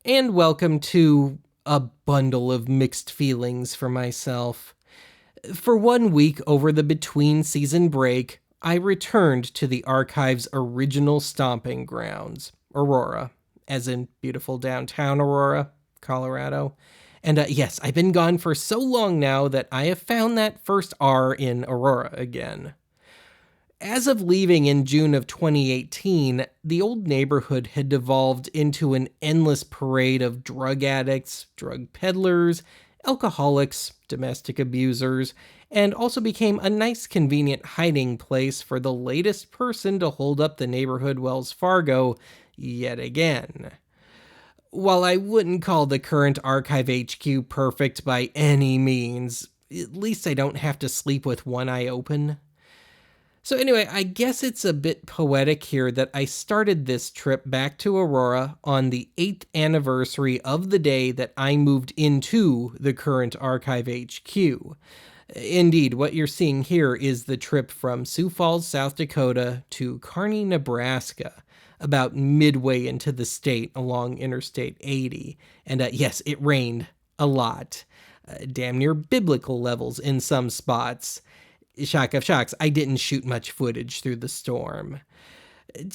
and welcome to a bundle of mixed feelings for myself. For 1 week over the between season break, I returned to the archive's original stomping grounds, Aurora, as in beautiful downtown Aurora, Colorado. And yes, I've been gone for so long now that I have found that first R in Aurora again. As of leaving in June of 2018, the old neighborhood had devolved into an endless parade of drug addicts, drug peddlers, alcoholics, domestic abusers, and also became a nice convenient hiding place for the latest person to hold up the neighborhood Wells Fargo yet again. While I wouldn't call the current Archive HQ perfect by any means, at least I don't have to sleep with one eye open. So anyway, I guess it's a bit poetic here that I started this trip back to Aurora on the 8th anniversary of the day that I moved into the current Archive HQ. Indeed, what you're seeing here is the trip from Sioux Falls, South Dakota to Kearney, Nebraska, about midway into the state along Interstate 80. And yes, it rained a lot. Damn near biblical levels in some spots. Shock of shocks, I didn't shoot much footage through the storm.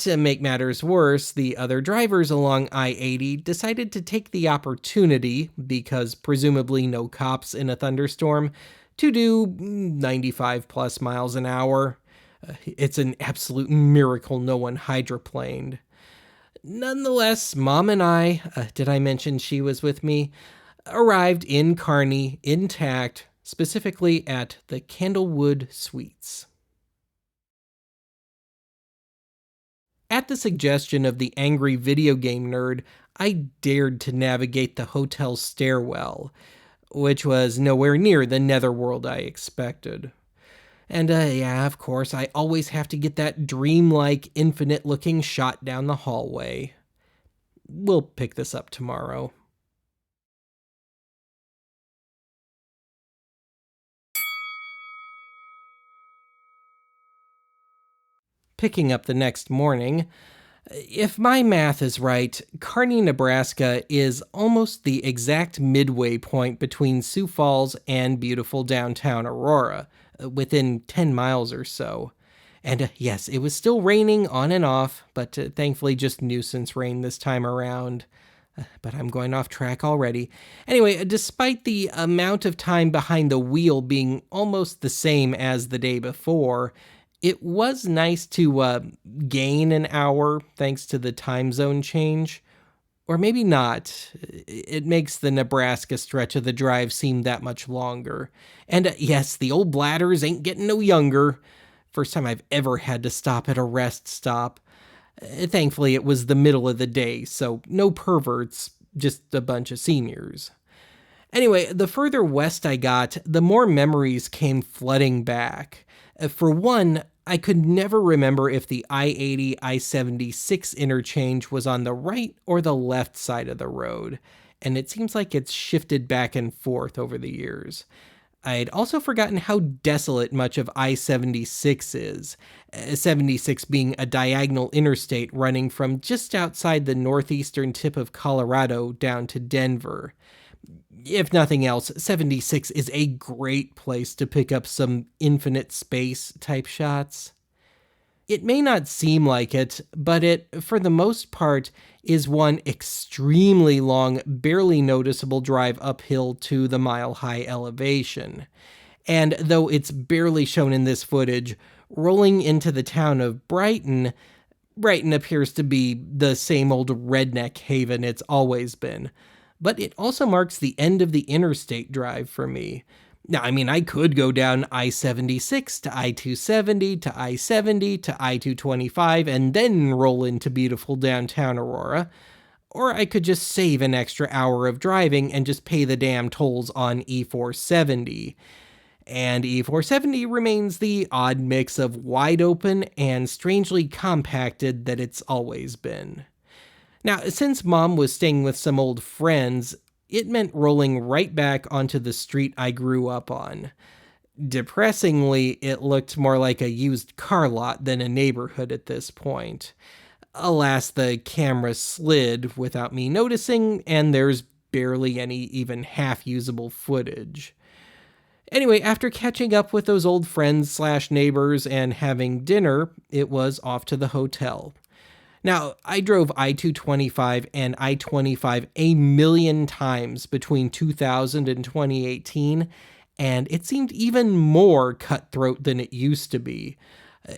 To make matters worse, the other drivers along I-80 decided to take the opportunity, because presumably no cops in a thunderstorm, to do 95 plus miles an hour. It's an absolute miracle no one hydroplaned. Nonetheless, Mom and I, did I mention she was with me, arrived in Kearney intact, specifically at the Candlewood Suites. At the suggestion of the angry video game nerd, I dared to navigate the hotel stairwell, which was nowhere near the netherworld I expected. And yeah, of course, I always have to get that dreamlike, infinite-looking shot down the hallway. We'll pick this up tomorrow. Picking up the next morning, if my math is right, Kearney, Nebraska is almost the exact midway point between Sioux Falls and beautiful downtown Aurora, within 10 miles or so. And yes, it was still raining on and off, but thankfully just nuisance rain this time around. But I'm going off track already. Anyway, despite the amount of time behind the wheel being almost the same as the day before, it was nice to gain an hour thanks to the time zone change. Or maybe not. It makes the Nebraska stretch of the drive seem that much longer. And yes, the old bladders ain't getting no younger. First time I've ever had to stop at a rest stop. Thankfully, it was the middle of the day, so no perverts, just a bunch of seniors. Anyway, the further west I got, the more memories came flooding back. For one, I could never remember if the I-80, I-76 interchange was on the right or the left side of the road, and it seems like it's shifted back and forth over the years. I'd also forgotten how desolate much of I-76 is, 76 being a diagonal interstate running from just outside the northeastern tip of Colorado down to Denver. If nothing else, 76 is a great place to pick up some infinite space type shots. It may not seem like it, but it, for the most part, is one extremely long, barely noticeable drive uphill to the mile-high elevation. And though it's barely shown in this footage, rolling into the town of Brighton appears to be the same old redneck haven it's always been. But it also marks the end of the interstate drive for me. Now, I mean, I could go down I-76 to I-270 to I-70 to I-225 and then roll into beautiful downtown Aurora. Or I could just save an extra hour of driving and just pay the damn tolls on E-470. And E-470 remains the odd mix of wide open and strangely compacted that it's always been. Now, since Mom was staying with some old friends, it meant rolling right back onto the street I grew up on. Depressingly, it looked more like a used car lot than a neighborhood at this point. Alas, the camera slid without me noticing, and there's barely any even half usable footage. Anyway, after catching up with those old friends slash neighbors and having dinner, it was off to the hotel. Now, I drove I-225 and I-25 a million times between 2000 and 2018, and it seemed even more cutthroat than it used to be.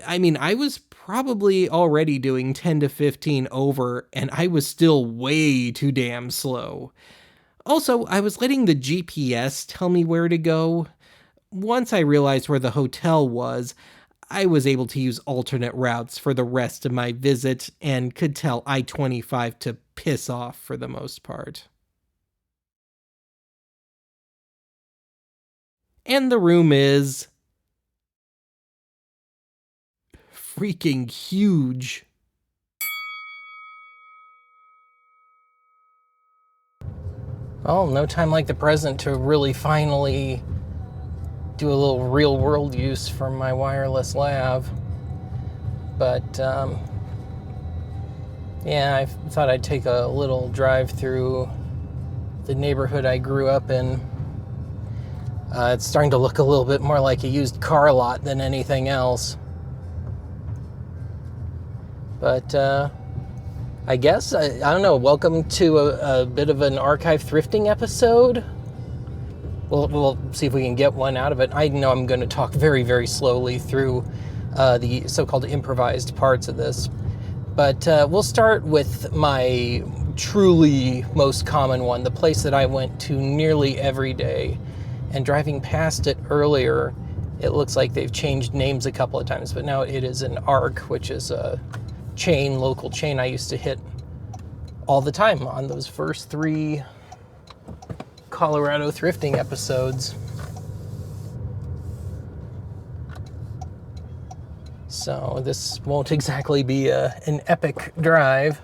I mean, I was probably already doing 10 to 15 over, and I was still way too damn slow. Also, I was letting the GPS tell me where to go. Once I realized where the hotel was, I was able to use alternate routes for the rest of my visit and could tell I-25 to piss off for the most part. And the room is freaking huge. Well, no time like the present to really finally do a little real world use for my wireless lav. But, yeah, I thought I'd take a little drive through the neighborhood I grew up in. It's starting to look a little bit more like a used car lot than anything else. But, I guess, I don't know, welcome to a bit of an archive thrifting episode. We'll see if we can get one out of it. I know I'm going to talk very, very slowly through the so-called improvised parts of this. But we'll start with my truly most common one, the place that I went to nearly every day. And driving past it earlier, it looks like they've changed names a couple of times, but now it is an ARC, which is a local chain I used to hit all the time on those first 3 Colorado thrifting episodes. So this won't exactly be an epic drive.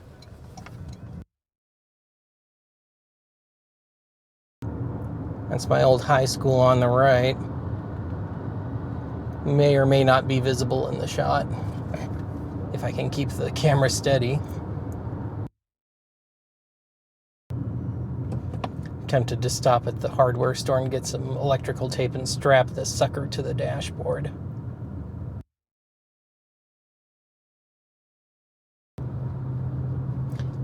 That's my old high school on the right. May or may not be visible in the shot, if I can keep the camera steady. Tempted to stop at the hardware store and get some electrical tape and strap this sucker to the dashboard.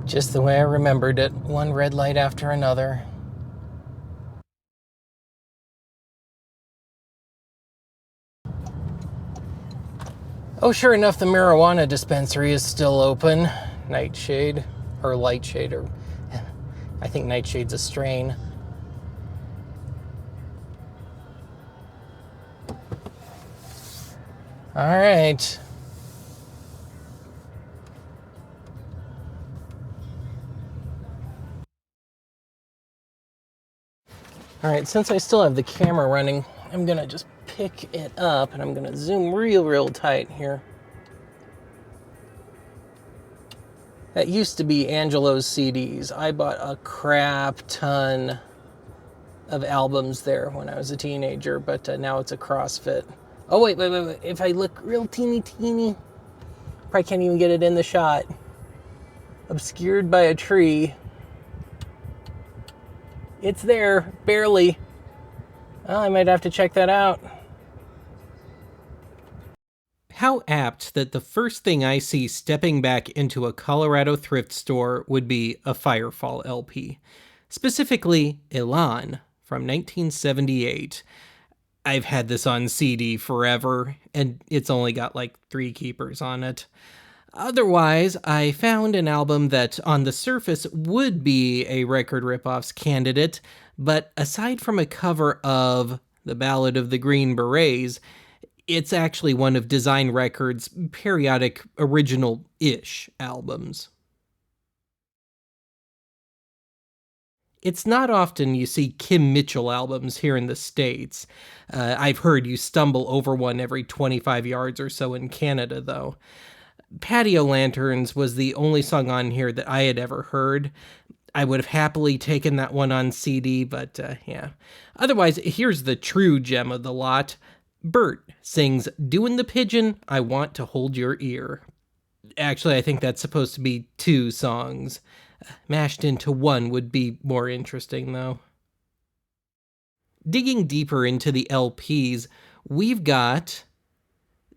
Just the way I remembered it, one red light after another. Oh, sure enough, the marijuana dispensary is still open. Nightshade, or Lightshade, or I think Nightshade's a strain. All right. All right, since I still have the camera running, I'm gonna just pick it up and I'm gonna zoom real tight here. That used to be Angelo's CDs. I bought a crap ton of albums there when I was a teenager, but now it's a CrossFit. Oh, wait. If I look real teeny, probably can't even get it in the shot. Obscured by a tree. It's there, barely. Well, I might have to check that out. How apt that the first thing I see stepping back into a Colorado thrift store would be a Firefall LP. Specifically, Elan from 1978. I've had this on CD forever, and it's only got like 3 keepers on it. Otherwise, I found an album that on the surface would be a record ripoffs candidate, but aside from a cover of The Ballad of the Green Berets, it's actually one of Design Records' periodic original-ish albums. It's not often you see Kim Mitchell albums here in the States. I've heard you stumble over one every 25 yards or so in Canada, though. Patio Lanterns was the only song on here that I had ever heard. I would have happily taken that one on CD, but yeah. Otherwise, here's the true gem of the lot. Bert sings "Doin' the Pigeon, I Want to Hold Your Ear." Actually, I think that's supposed to be 2 songs. Mashed into one would be more interesting, though. Digging deeper into the LPs, we've got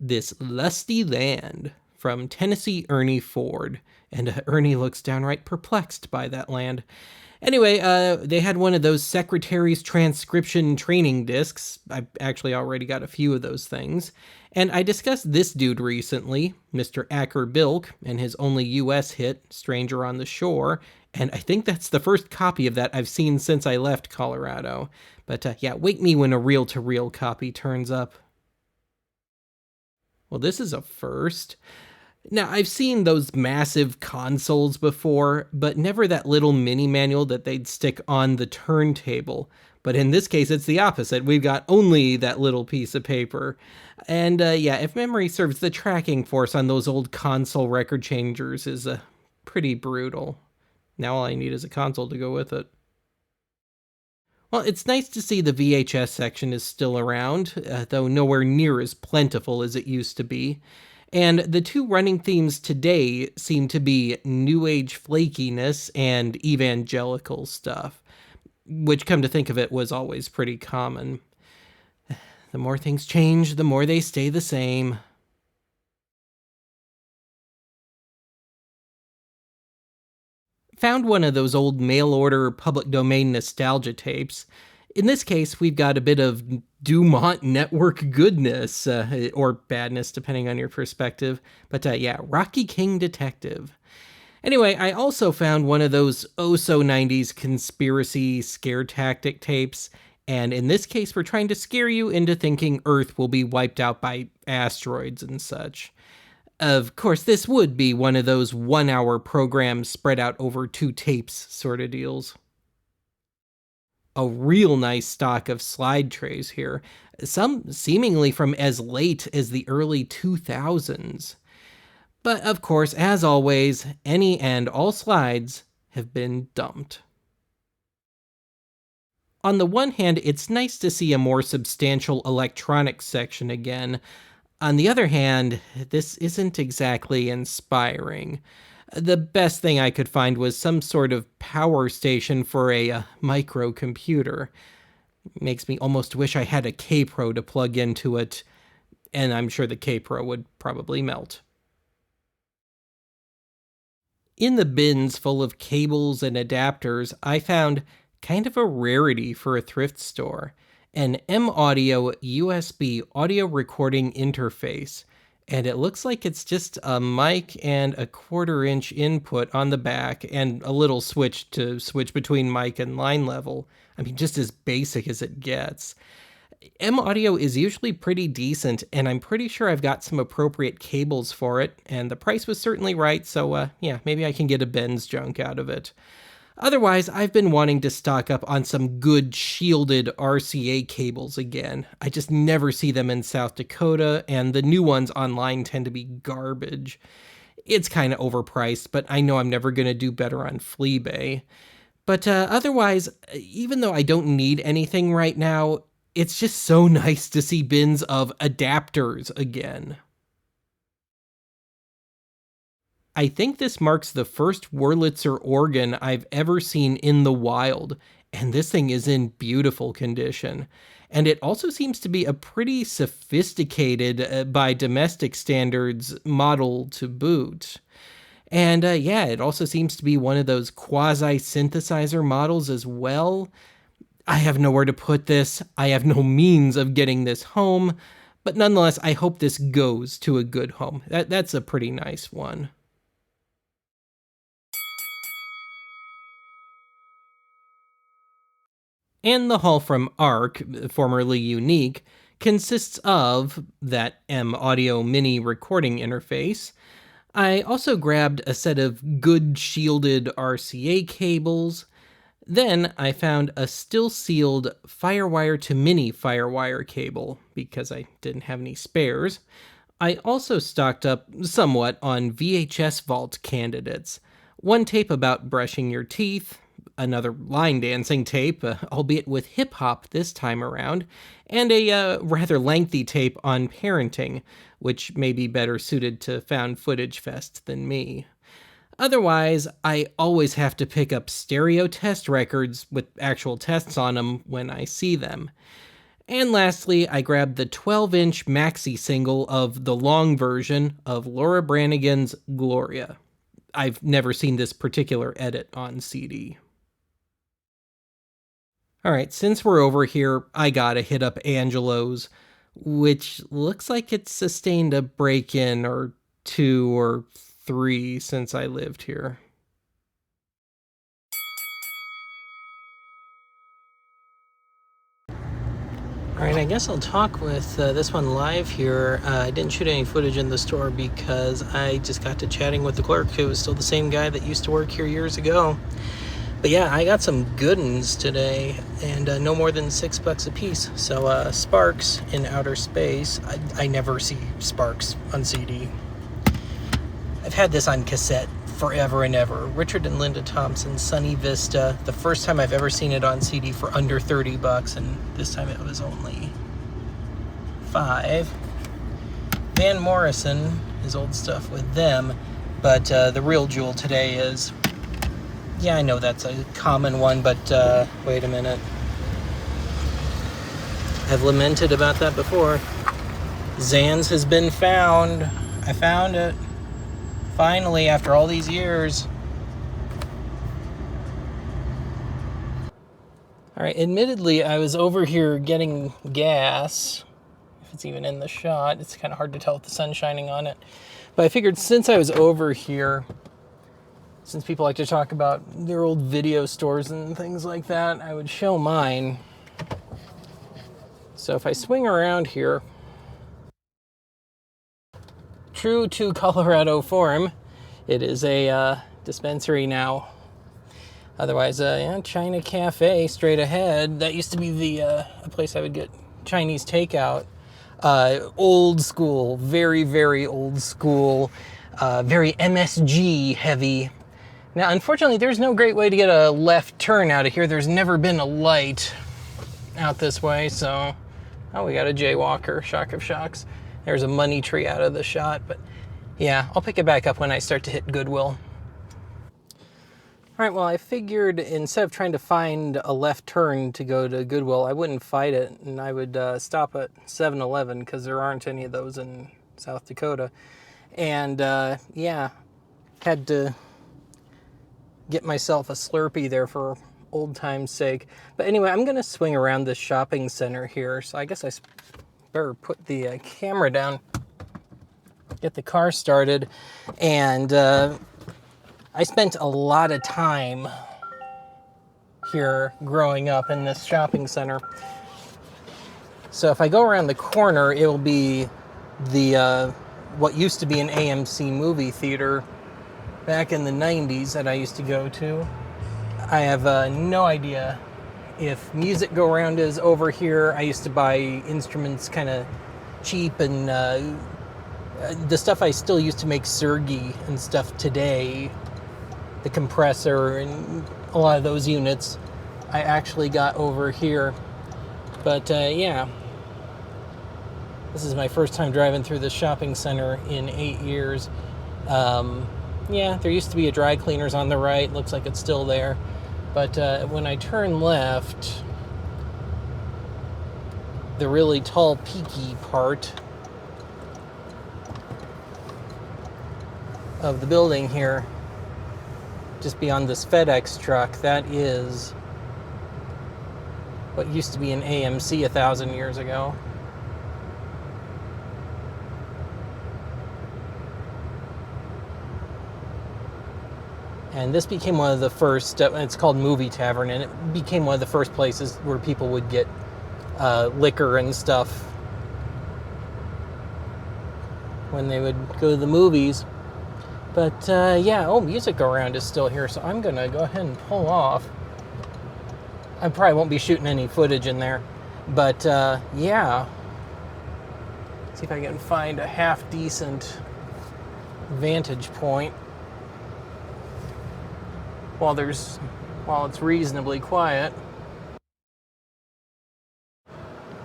This Lusty Land from Tennessee Ernie Ford. And Ernie looks downright perplexed by that land. Anyway, they had one of those secretary's transcription training discs. I actually already got a few of those things. And I discussed this dude recently, Mr. Acker Bilk, and his only US hit, Stranger on the Shore. And I think that's the first copy of that I've seen since I left Colorado. But yeah, wake me when a reel-to-reel copy turns up. Well, this is a first. Now, I've seen those massive consoles before, but never that little mini manual that they'd stick on the turntable. But in this case, it's the opposite. We've got only that little piece of paper. And yeah, if memory serves, the tracking force on those old console record changers is pretty brutal. Now all I need is a console to go with it. Well, it's nice to see the VHS section is still around, though nowhere near as plentiful as it used to be. And the 2 running themes today seem to be New Age flakiness and evangelical stuff, which, come to think of it, was always pretty common. The more things change, the more they stay the same. Found one of those old mail-order public domain nostalgia tapes. In this case, we've got a bit of Dumont Network goodness, or badness, depending on your perspective. But yeah, Rocky King Detective. Anyway, I also found one of those oh-so-90s conspiracy scare tactic tapes, and in this case, we're trying to scare you into thinking Earth will be wiped out by asteroids and such. Of course, this would be one of those 1-hour programs spread out over 2 tapes sort of deals. A real nice stock of slide trays here, some seemingly from as late as the early 2000s. But of course, as always, any and all slides have been dumped. On the one hand, it's nice to see a more substantial electronics section again. On the other hand, this isn't exactly inspiring. The best thing I could find was some sort of power station for a microcomputer. Makes me almost wish I had a K-Pro to plug into it, and I'm sure the K-Pro would probably melt. In the bins full of cables and adapters, I found kind of a rarity for a thrift store. An M-Audio USB audio recording interface, and it looks like it's just a mic and a 1/4-inch input on the back and a little switch to switch between mic and line level. I mean, just as basic as it gets. M-Audio is usually pretty decent, and I'm pretty sure I've got some appropriate cables for it, and the price was certainly right, so yeah, maybe I can get a Ben's junk out of it. Otherwise, I've been wanting to stock up on some good shielded RCA cables again. I just never see them in South Dakota, and the new ones online tend to be garbage. It's kind of overpriced, but I know I'm never going to do better on Fleabay. But otherwise, even though I don't need anything right now, it's just so nice to see bins of adapters again. I think this marks the first Wurlitzer organ I've ever seen in the wild, and this thing is in beautiful condition. And it also seems to be a pretty sophisticated, by domestic standards, model to boot. And yeah, it also seems to be one of those quasi-synthesizer models as well. I have nowhere to put this. I have no means of getting this home. But nonetheless, I hope this goes to a good home. That's a pretty nice one. And the haul from ARC, formerly Unique, consists of that M-Audio mini recording interface. I also grabbed a set of good shielded RCA cables. Then I found a still-sealed Firewire to Mini Firewire cable, because I didn't have any spares. I also stocked up somewhat on VHS Vault candidates. One tape about brushing your teeth, another line dancing tape, albeit with hip-hop this time around, and a rather lengthy tape on parenting, which may be better suited to found footage fest than me. Otherwise, I always have to pick up stereo test records with actual tests on them when I see them. And lastly, I grabbed the 12-inch maxi single of the long version of Laura Branigan's Gloria. I've never seen this particular edit on CD. Alright, since we're over here, I gotta hit up Angelo's, which looks like it's sustained a break-in or 2 or 3 since I lived here. Alright, I guess I'll talk with this one live here. I didn't shoot any footage in the store because I just got to chatting with the clerk, who was still the same guy that used to work here years ago. But yeah, I got some good ones today, and no more than $6 a piece. So Sparks in Outer Space. I never see Sparks on CD. I've had this on cassette forever and ever. Richard and Linda Thompson's Sunny Vista. The first time I've ever seen it on CD for under $30, and this time it was only $5. Van Morrison, his old stuff with them, but the real jewel today is, yeah, I know that's a common one, but wait a minute. I've lamented about that before. Zan's has been found. I found it. Finally, after all these years. Alright, admittedly, I was over here getting gas. If it's even in the shot, it's kind of hard to tell with the sun shining on it. But I figured since I was over here, since people like to talk about their old video stores and things like that, I would show mine. So if I swing around here, true to Colorado form, it is a dispensary now. Otherwise, yeah, China Cafe straight ahead. That used to be the a place I would get Chinese takeout. Old school, very, very old school, very MSG heavy. Now, unfortunately, there's no great way to get a left turn out of here. There's never been a light out this way, so... Oh, we got a jaywalker, shock of shocks. There's a money tree out of the shot, but yeah, I'll pick it back up when I start to hit Goodwill. All right, well, I figured instead of trying to find a left turn to go to Goodwill, I wouldn't fight it, and I would stop at 7-Eleven, because there aren't any of those in South Dakota. And yeah, had to get myself a Slurpee there for old time's sake. But anyway, I'm going to swing around this shopping center here, so I guess I better put the camera down, get the car started, and I spent a lot of time here growing up in this shopping center. So if I go around the corner, it will be the what used to be an AMC movie theater back in the 90s that I used to go to. I have no idea if Music Go Round is over here. I used to buy instruments kind of cheap, and the stuff I still used to make Sergi and stuff today, the compressor and a lot of those units, I actually got over here. But yeah, this is my first time driving through the shopping center in 8 years. Yeah, there used to be a dry cleaners on the right. Looks like it's still there. But when I turn left, the really tall, peaky part of the building here, just beyond this FedEx truck, that is what used to be an AMC 1,000 years ago. And this became one of the first, it's called Movie Tavern, and it became one of the first places where people would get liquor and stuff when they would go to the movies. But yeah, oh, Music Go Round is still here, so I'm gonna go ahead and pull off. I probably won't be shooting any footage in there, but yeah. See if I can find a half-decent vantage point. While there's while it's reasonably quiet.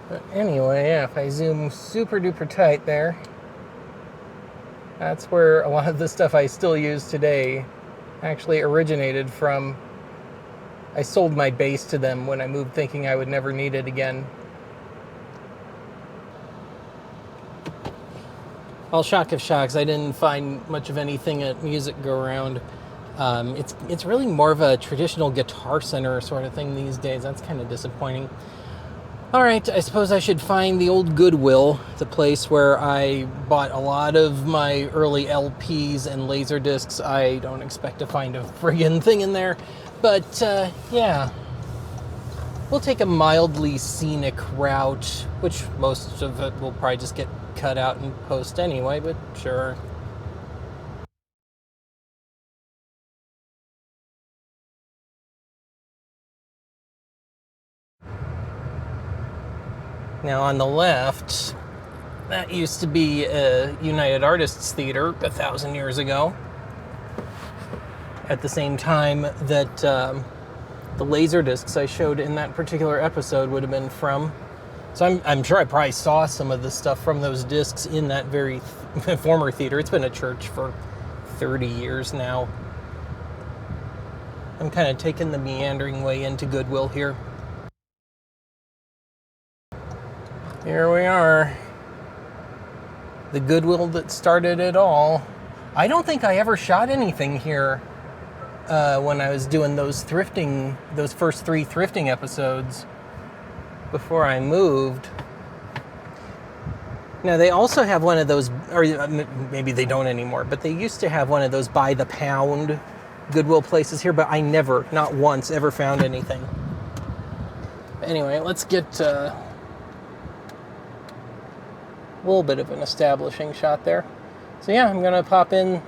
But anyway, yeah, if I zoom super duper tight there, that's where a lot of the stuff I still use today actually originated from. I sold my base to them when I moved, thinking I would never need it again. Well, shock of shocks, I didn't find much of anything at Music Go Round. It's really more of a traditional Guitar Center sort of thing these days. That's kind of disappointing. All right, I suppose I should find the old Goodwill, the place where I bought a lot of my early LPs and Laserdiscs. I don't expect to find a friggin' thing in there, but yeah. We'll take a mildly scenic route, which most of it will probably just get cut out and post anyway, but sure. Now on the left, that used to be a United Artists Theater 1,000 years ago. At the same time that the Laserdiscs I showed in that particular episode would have been from. So I'm sure I probably saw some of the stuff from those discs in that very former theater. It's been a church for 30 years now. I'm kind of taking the meandering way into Goodwill here. Here we are. The Goodwill that started it all. I don't think I ever shot anything here when I was doing those first 3 thrifting episodes before I moved. Now, they also have one of those, or maybe they don't anymore, but they used to have one of those by the pound Goodwill places here, but I never, not once, ever found anything. Anyway, let's get a little bit of an establishing shot there. So yeah, I'm going to pop in,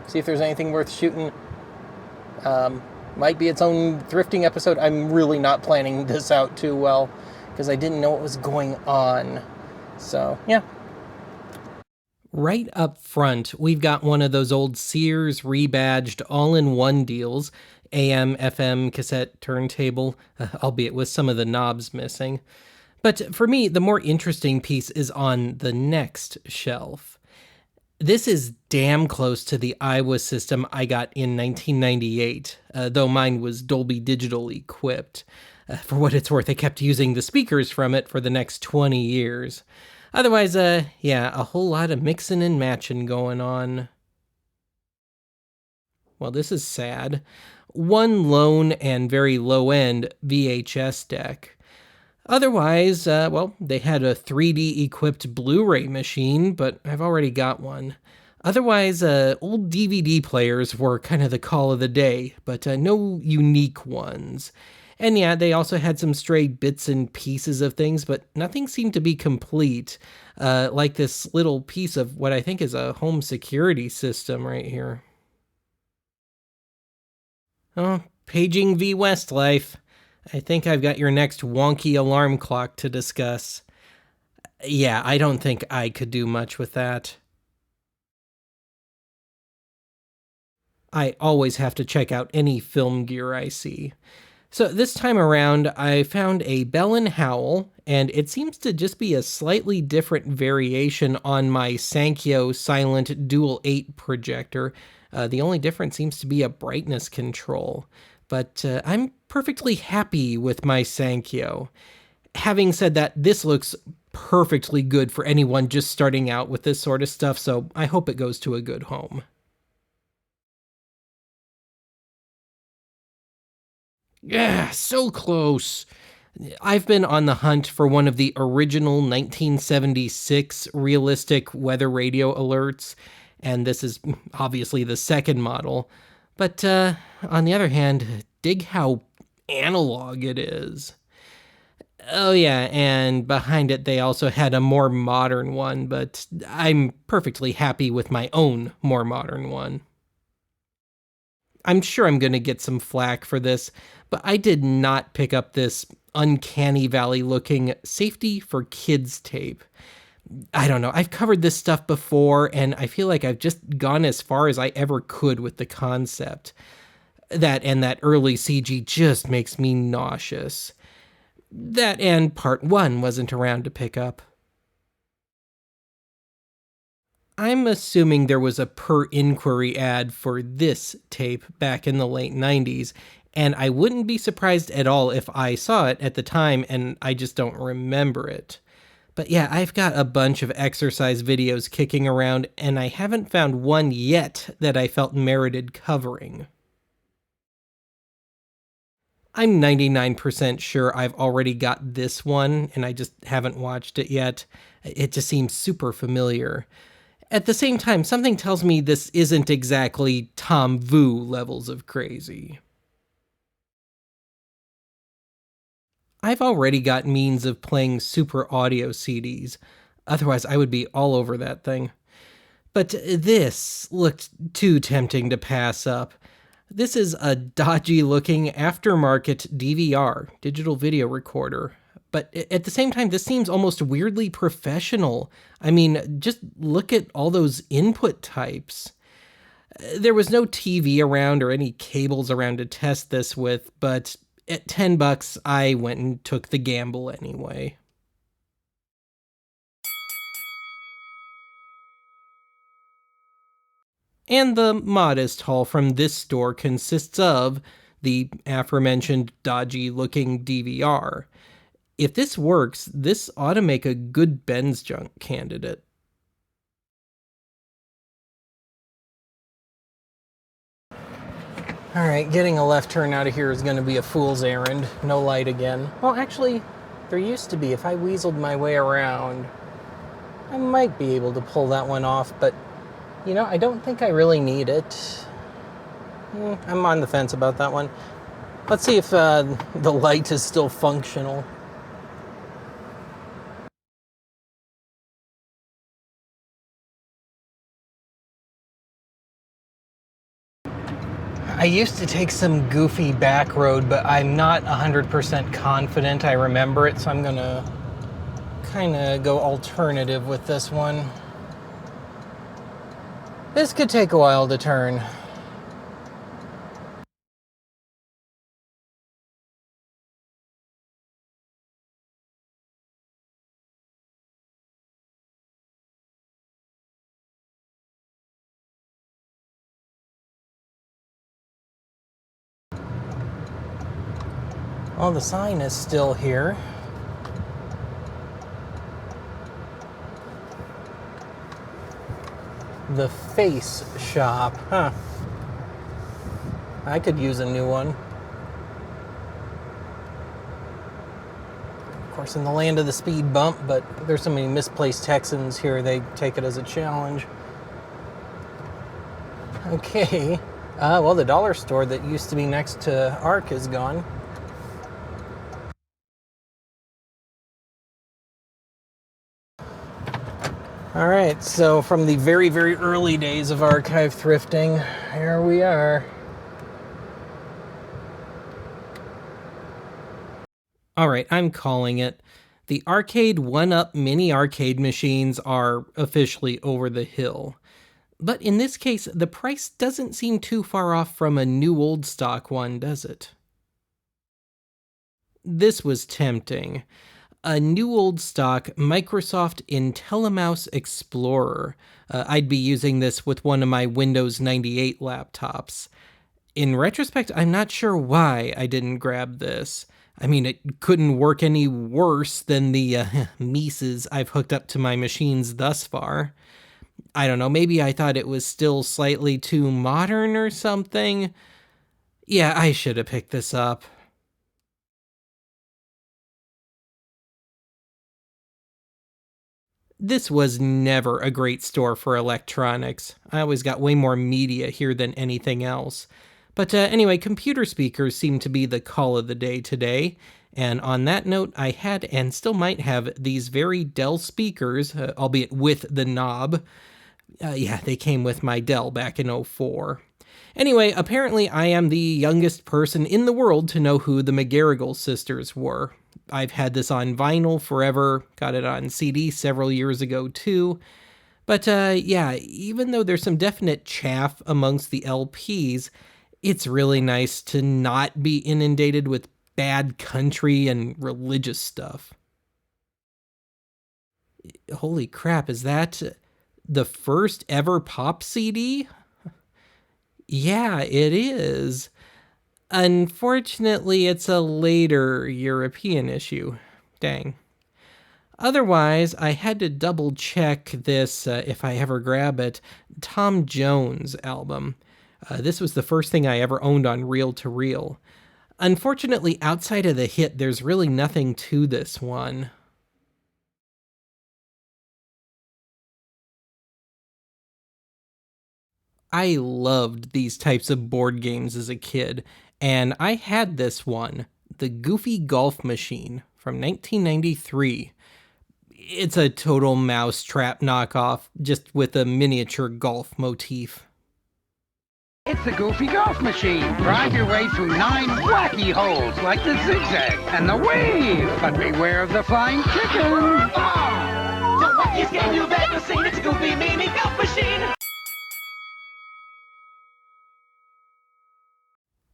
see if there's anything worth shooting. Might be its own thrifting episode. I'm really not planning this out too well because I didn't know what was going on. So, yeah. Right up front, we've got one of those old Sears rebadged all-in-one deals, AM, FM, cassette, turntable, albeit with some of the knobs missing. But for me, the more interesting piece is on the next shelf. This is damn close to the Iowa system I got in 1998, though mine was Dolby Digital equipped. For what it's worth, I kept using the speakers from it for the next 20 years. Otherwise, yeah, a whole lot of mixing and matching going on. Well, this is sad. One lone and very low-end VHS deck. Otherwise, well, they had a 3D equipped Blu-ray machine, but I've already got one. Otherwise, old DVD players were kind of the call of the day, but no unique ones. And yeah, they also had some stray bits and pieces of things, but nothing seemed to be complete, like this little piece of what I think is a home security system right here. Oh, paging v Westlife. I think I've got your next wonky alarm clock to discuss. Yeah, I don't think I could do much with that. I always have to check out any film gear I see. So this time around, I found a Bell & Howell, and it seems to just be a slightly different variation on my Sankyo Silent Dual 8 projector. The only difference seems to be a brightness control. But I'm perfectly happy with my Sankyo. Having said that, this looks perfectly good for anyone just starting out with this sort of stuff, so I hope it goes to a good home. Yeah, so close. I've been on the hunt for one of the original 1976 realistic weather radio alerts, and this is obviously the second model. But on the other hand, dig how analog it is. Oh yeah, and behind it they also had a more modern one, but I'm perfectly happy with my own more modern one. I'm sure I'm going to get some flack for this, but I did not pick up this uncanny valley looking Safety for Kids tape. I don't know, I've covered this stuff before, and I feel like I've just gone as far as I ever could with the concept. That and that early CG just makes me nauseous. That and part 1 wasn't around to pick up. I'm assuming there was a per inquiry ad for this tape back in the late 90s, and I wouldn't be surprised at all if I saw it at the time and I just don't remember it. But yeah, I've got a bunch of exercise videos kicking around, and I haven't found one yet that I felt merited covering. I'm 99% sure I've already got this one, and I just haven't watched it yet. It just seems super familiar. At the same time, something tells me this isn't exactly Tom Vu levels of crazy. I've already got means of playing super audio CDs. Otherwise, I would be all over that thing. But this looked too tempting to pass up. This is a dodgy-looking aftermarket DVR, digital video recorder. But at the same time, this seems almost weirdly professional. I mean, just look at all those input types. There was no TV around or any cables around to test this with, but at $10, I went and took the gamble anyway. And the modest haul from this store consists of the aforementioned dodgy-looking DVR. If this works, this ought to make a good Ben's junk candidate. Alright, getting a left turn out of here is going to be a fool's errand. No light again. Well, actually, there used to be. If I weaseled my way around, I might be able to pull that one off, but, you know, I don't think I really need it. I'm on the fence about that one. Let's see if the light is still functional. I used to take some goofy back road, but I'm not 100% confident I remember it, so I'm gonna kind of go alternative with this one. This could take a while to turn. Well, the sign is still here. The Face Shop. Huh. I could use a new one. Of course, in the land of the speed bump, but there's so many misplaced Texans here, they take it as a challenge. Okay. Well, the dollar store that used to be next to Ark is gone. All right, so from the very, very early days of archive thrifting, here we are. All right, I'm calling it. The arcade 1-up mini arcade machines are officially over the hill. But in this case, the price doesn't seem too far off from a new old stock one, does it? This was tempting. A new old stock Microsoft IntelliMouse Explorer. I'd be using this with one of my Windows 98 laptops. In retrospect, I'm not sure why I didn't grab this. I mean, it couldn't work any worse than the Mises I've hooked up to my machines thus far. I don't know, maybe I thought it was still slightly too modern or something. Yeah, I should have picked this up. This was never a great store for electronics. I always got way more media here than anything else. But anyway, computer speakers seem to be the call of the day today. And on that note, I had and still might have these very Dell speakers, albeit with the knob. Yeah, they came with my Dell back in '04. Anyway, apparently I am the youngest person in the world to know who the McGarrigle sisters were. I've had this on vinyl forever, got it on CD several years ago too. But yeah, even though there's some definite chaff amongst the LPs, It's really nice to not be inundated with bad country and religious stuff. Holy crap, is that the first ever pop CD? Yeah, it is. Unfortunately, it's a later European issue. Dang. Otherwise, I had to double check this, if I ever grab it, Tom Jones album. This was the first thing I ever owned on reel to reel. Unfortunately, outside of the hit, there's really nothing to this one. I loved these types of board games as a kid, and I had this one, the Goofy Golf Machine from 1993. It's a total mousetrap knockoff, just with a miniature golf motif. It's the Goofy Golf Machine. Drive your way through 9 wacky holes like the zigzag and the wave. But beware of the flying chicken. The wackiest game you've ever seen. It's a Goofy Mini Golf Machine.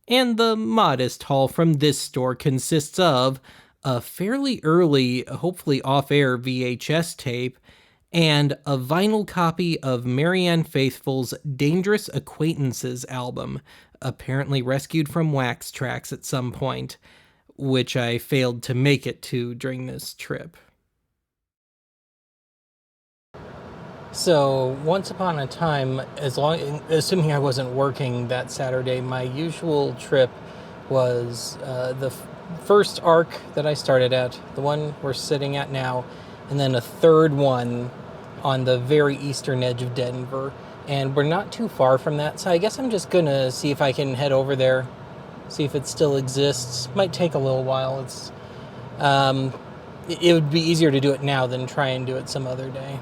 And the modest haul from this store consists of a fairly early, hopefully off-air VHS tape, and a vinyl copy of Marianne Faithfull's Dangerous Acquaintances album, apparently rescued from Wax Trax at some point, which I failed to make it to during this trip. So, once upon a time, assuming I wasn't working that Saturday, my usual trip was the first arc that I started at, the one we're sitting at now, and then a third one on the very eastern edge of Denver. And we're not too far from that, so I guess I'm just gonna see if I can head over there, see if it still exists. Might take a little while. It would be easier to do it now than try and do it some other day.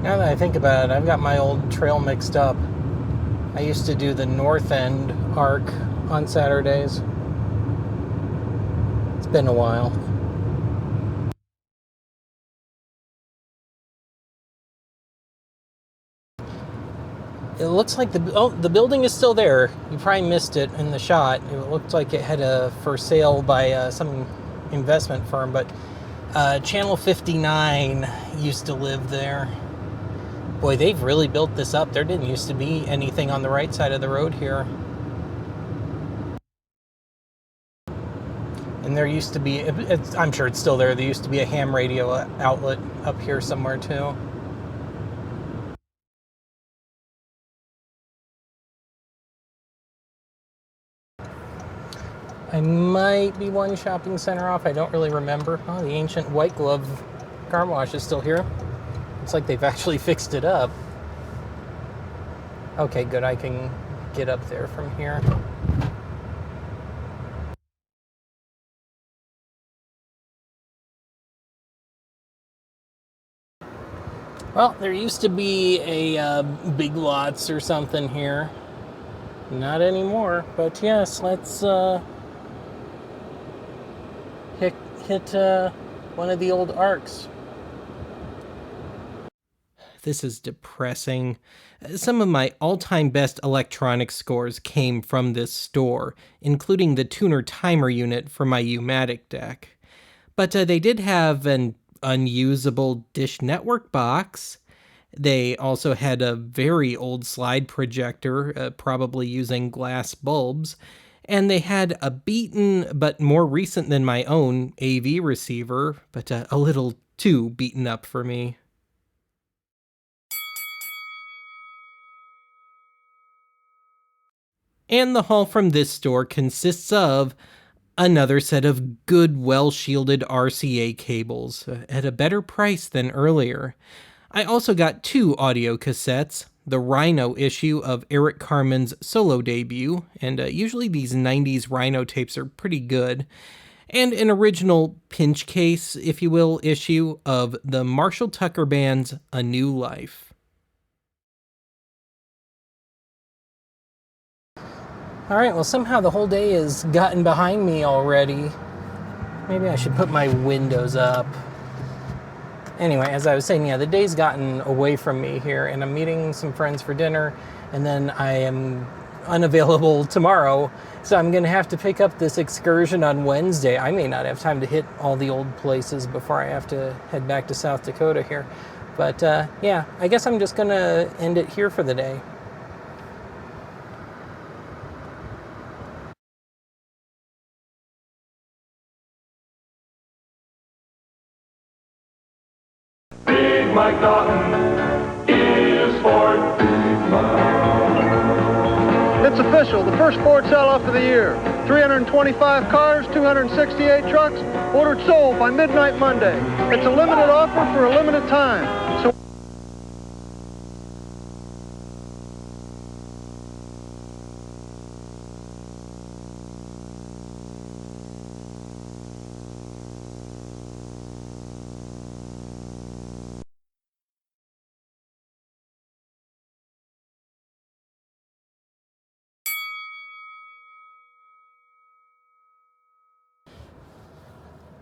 Now that I think about it, I've got my old trail mixed up. I used to do the North End arc on Saturdays. It's been a while. It looks like the building is still there. You probably missed it in the shot. It looked like it had a for sale by some investment firm, but Channel 59 used to live there. Boy, they've really built this up. There didn't used to be anything on the right side of the road here. And there used to be, I'm sure it's still there, there used to be a ham radio outlet up here somewhere too. I might be one shopping center off, I don't really remember. Oh, the ancient White Glove car wash is still here. Looks like they've actually fixed it up. Okay, good, I can get up there from here. Well, there used to be a Big Lots or something here. Not anymore, but yes, let's hit one of the old arcs. This is depressing. Some of my all-time best electronic scores came from this store, including the tuner timer unit for my U-matic deck. But they did have an unusable Dish Network box. They also had a very old slide projector, probably using glass bulbs. And they had a beaten, but more recent than my own, AV receiver, but a little too beaten up for me. And the haul from this store consists of another set of good, well-shielded RCA cables at a better price than earlier. I also got 2 audio cassettes, the Rhino issue of Eric Carmen's solo debut, and usually these 90s Rhino tapes are pretty good, and an original pinch case, if you will, issue of the Marshall Tucker Band's A New Life. Alright, well somehow the whole day has gotten behind me already. Maybe I should put my windows up. Anyway, as I was saying, yeah, the day's gotten away from me here, and I'm meeting some friends for dinner, and then I am unavailable tomorrow, so I'm going to have to pick up this excursion on Wednesday. I may not have time to hit all the old places before I have to head back to South Dakota here. But yeah, I guess I'm just going to end it here for the day. Big Mike Naughton is Ford. Big Mike. It's official, the first Ford sell-off of the year. 325 cars, 268 trucks, ordered sold by midnight Monday. It's a limited offer for a limited time. So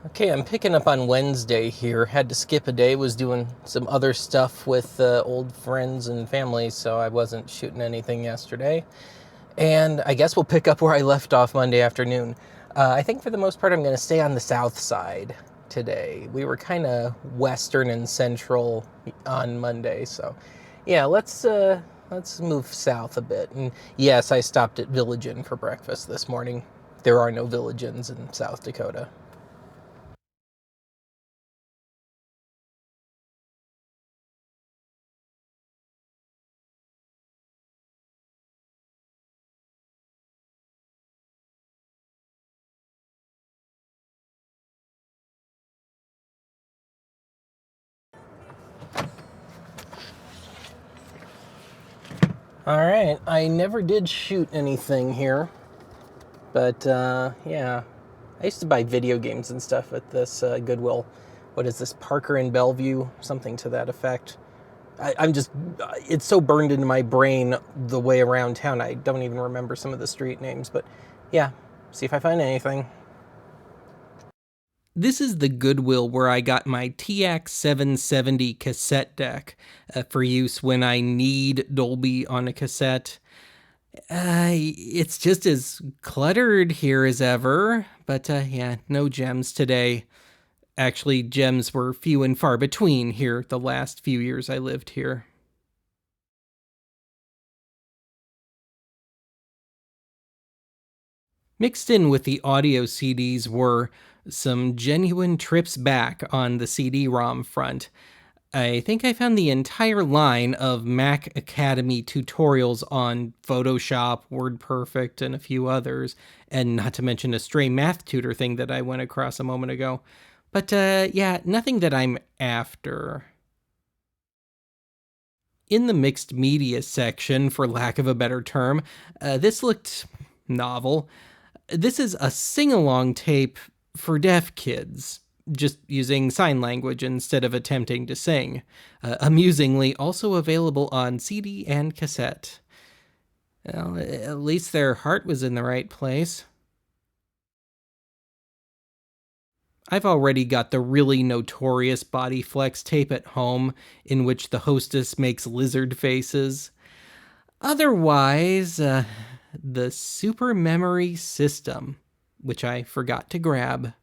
Okay, I'm picking up on Wednesday here. Had to skip a day, was doing some other stuff with old friends and family, so I wasn't shooting anything yesterday. And I guess we'll pick up where I left off Monday afternoon. I think for the most part I'm going to stay on the Southside today. We were kind of western and central on Monday, so yeah, let's move south a bit. And yes, I stopped at Village Inn for breakfast this morning. There are no Village Inns in South Dakota. All right, I never did shoot anything here, but yeah, I used to buy video games and stuff at this Goodwill. What is this, Parker and Bellevue? Something to that effect. I'm just, it's so burned into my brain the way around town, I don't even remember some of the street names, but yeah, see if I find anything. This is the Goodwill where I got my TX 770 cassette deck for use when I need Dolby on a cassette. It's just as cluttered here as ever, but yeah, no gems today. Actually, gems were few and far between here the last few years I lived here. Mixed in with the audio CDs were some genuine trips back on the CD-ROM front. I think I found the entire line of Mac Academy tutorials on Photoshop, WordPerfect, and a few others, and not to mention a stray math tutor thing that I went across a moment ago. But yeah, nothing that I'm after. In the mixed media section, for lack of a better term, this looked novel. This is a sing-along tape for deaf kids, just using sign language instead of attempting to sing. Amusingly, also available on CD and cassette. Well, at least their heart was in the right place. I've already got the really notorious body flex tape at home, in which the hostess makes lizard faces. Otherwise, the Super Memory System, which I forgot to grab.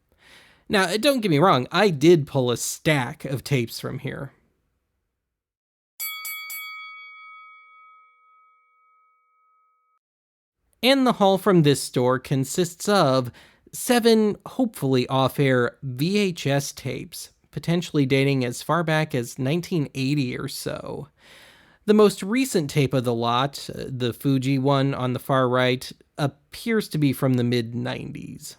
Now, don't get me wrong, I did pull a stack of tapes from here. And the haul from this store consists of 7, hopefully off-air VHS tapes, potentially dating as far back as 1980 or so. The most recent tape of the lot, the Fuji one on the far right, appears to be from the mid-90s.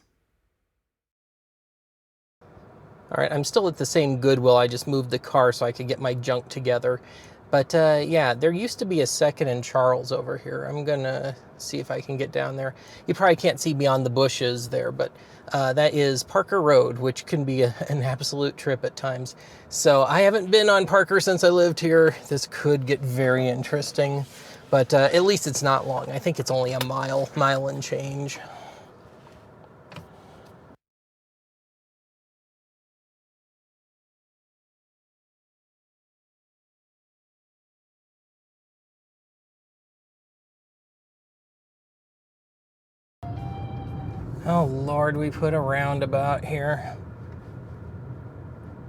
All right, I'm still at the same Goodwill. I just moved the car so I could get my junk together. But yeah, there used to be a Second and Charles over here. I'm gonna see if I can get down there. You probably can't see beyond the bushes there, but that is Parker Road, which can be an absolute trip at times. So I haven't been on Parker since I lived here. This could get very interesting, but at least it's not long. I think it's only a mile and change. Oh, Lord, we put a roundabout here.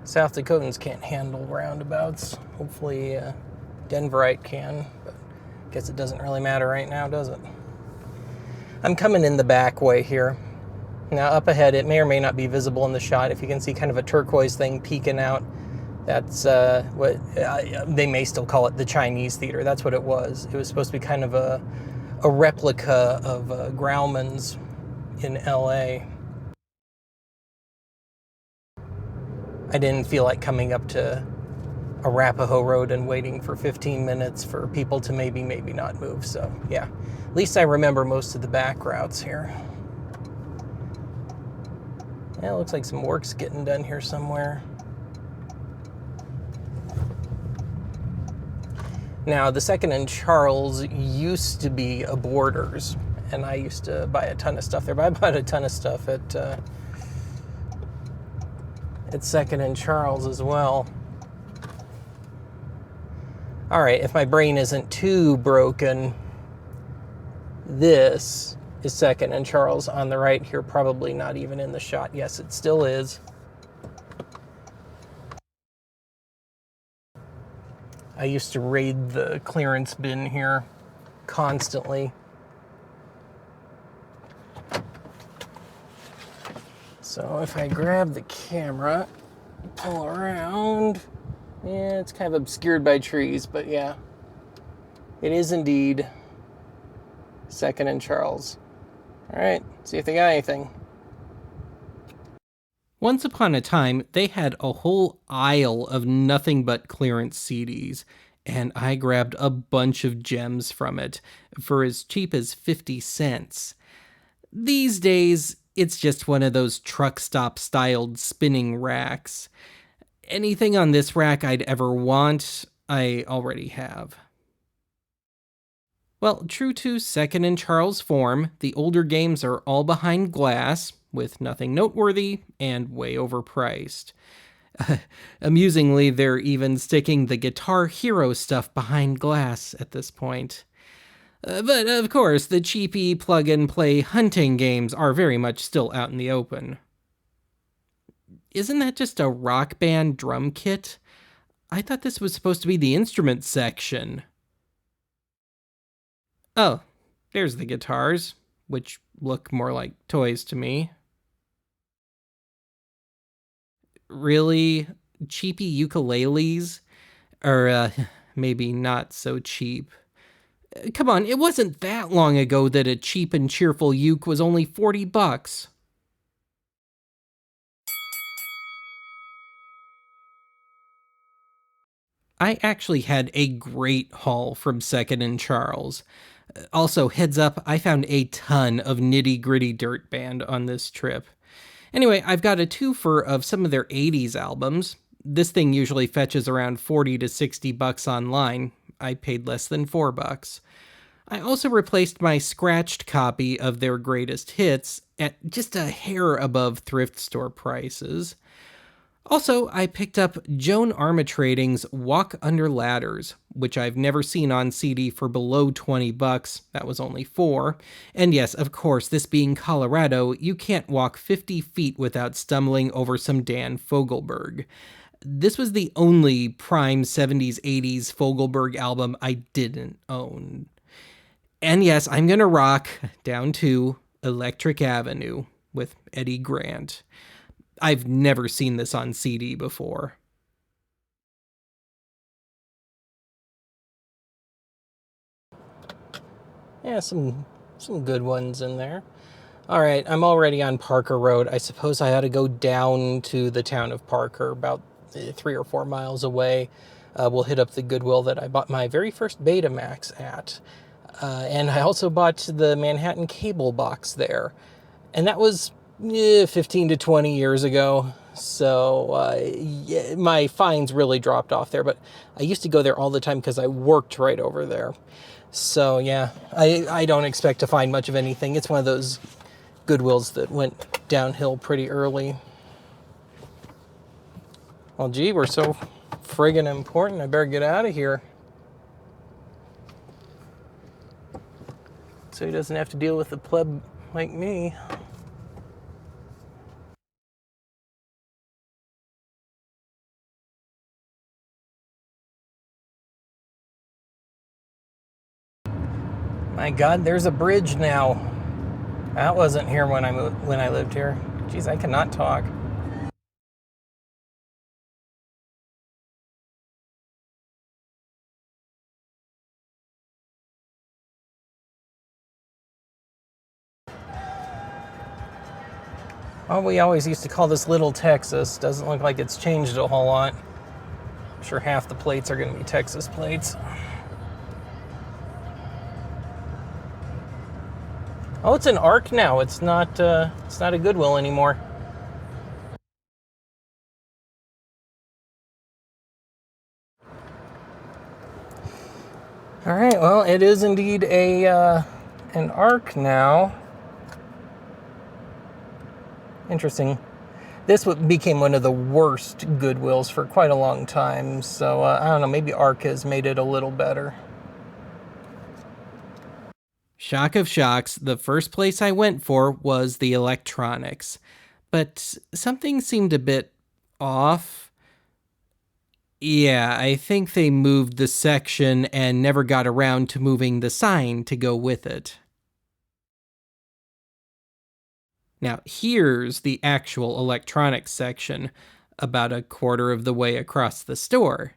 South Dakotans can't handle roundabouts. Hopefully, Denverite can, but I guess it doesn't really matter right now, does it? I'm coming in the back way here. Now, up ahead, it may or may not be visible in the shot. If you can see kind of a turquoise thing peeking out, that's what they may still call it the Chinese Theater. That's what it was. It was supposed to be kind of a replica of Grauman's in LA. I didn't feel like coming up to Arapahoe Road and waiting for 15 minutes for people to maybe not move. So, yeah, at least I remember most of the back routes here. Yeah, it looks like some work's getting done here somewhere. Now, the II and Charles used to be a Borders, and I used to buy a ton of stuff there, but I bought a ton of stuff at II and Charles as well. All right, if my brain isn't too broken, this is II and Charles on the right here, probably not even in the shot. Yes, it still is. I used to raid the clearance bin here constantly. So if I grab the camera, pull around, yeah, it's kind of obscured by trees, but yeah, it is indeed II and Charles. All right, see if they got anything. Once upon a time, they had a whole aisle of nothing but clearance CDs, and I grabbed a bunch of gems from it for as cheap as 50 cents. These days, it's just one of those truck stop styled spinning racks. Anything on this rack I'd ever want, I already have. Well, true to II and Charles form, the older games are all behind glass, with nothing noteworthy and way overpriced. Amusingly, they're even sticking the Guitar Hero stuff behind glass at this point. But of course, the cheapy plug-and-play hunting games are very much still out in the open. Isn't that just a Rock Band drum kit? I thought this was supposed to be the instrument section. Oh, there's the guitars, which look more like toys to me. Really? Cheapy ukuleles? Or, maybe not so cheap. Come on, it wasn't that long ago that a cheap and cheerful uke was only $40. I actually had a great haul from II and Charles. Also, heads up, I found a ton of nitty-gritty dirt band on this trip. Anyway, I've got a twofer of some of their 80s albums. This thing usually fetches around $40 to $60 online. I paid less than $4. I also replaced my scratched copy of their greatest hits at just a hair above thrift store prices. Also, I picked up Joan Armatrading's Walk Under Ladders, which I've never seen on CD for below $20. That was only $4. And yes, of course, this being Colorado, you can't walk 50 feet without stumbling over some Dan Fogelberg. This was the only prime 70s, 80s Fogelberg album I didn't own. And yes, I'm gonna rock down to Electric Avenue with Eddie Grant. I've never seen this on CD before. Yeah, some good ones in there. All right, I'm already on Parker Road. I suppose I ought to go down to the town of Parker, about 3 or 4 miles away. We'll hit up the Goodwill that I bought my very first Betamax at. And I also bought the Manhattan cable box there. And that was 15 to 20 years ago. So yeah, my fines really dropped off there. But I used to go there all the time because I worked right over there. So yeah, I don't expect to find much of anything. It's one of those Goodwills that went downhill pretty early. Well, gee, we're so friggin' important. I better get out of here. So he doesn't have to deal with the pleb like me. my God, there's a bridge now. That wasn't here when I lived here. Jeez, I cannot talk. Oh, we always used to call this Little Texas. Doesn't look like it's changed a whole lot. I'm sure half the plates are going to be Texas plates. Oh, it's an Arc now. It's not a Goodwill anymore. All right, well, it is indeed an Arc now. Interesting. This became one of the worst Goodwills for quite a long time, so I don't know, maybe Arc has made it a little better. Shock of shocks, the first place I went for was the electronics, but something seemed a bit off. Yeah, I think they moved the section and never got around to moving the sign to go with it. Now, here's the actual electronics section, about a quarter of the way across the store.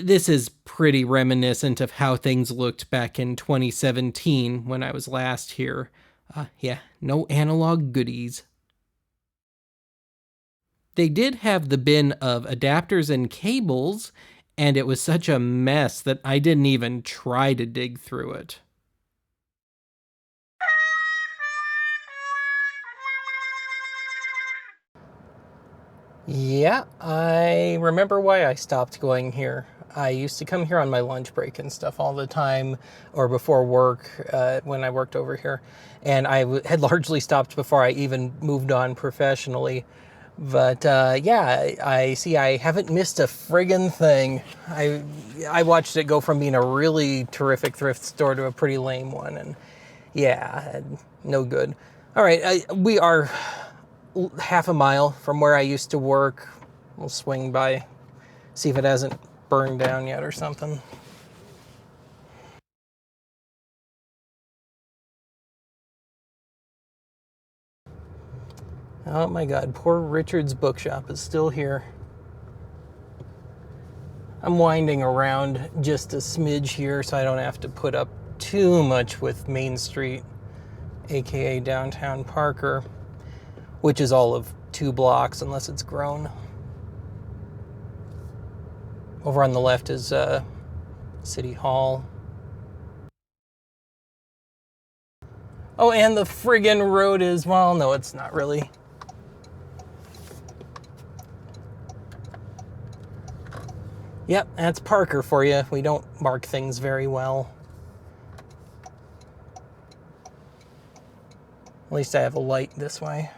This is pretty reminiscent of how things looked back in 2017 when I was last here. Yeah, no analog goodies. They did have the bin of adapters and cables, and it was such a mess that I didn't even try to dig through it. Yeah, I remember why I stopped going here. I used to come here on my lunch break and stuff all the time, or before work when I worked over here. And I had largely stopped before I even moved on professionally. But yeah, I see I haven't missed a friggin' thing. I watched it go from being a really terrific thrift store to a pretty lame one. And yeah, no good. All right, we are half a mile from where I used to work. We'll swing by, see if it hasn't burned down yet or something. Oh my God, poor Richard's bookshop is still here. I'm winding around just a smidge here so I don't have to put up too much with Main Street, aka downtown Parker, which is all of 2 blocks unless it's grown. Over on the left is City Hall. Oh, and the friggin' road is, well, no, it's not really. Yep, that's Parker for you. We don't mark things very well. At least I have a light this way.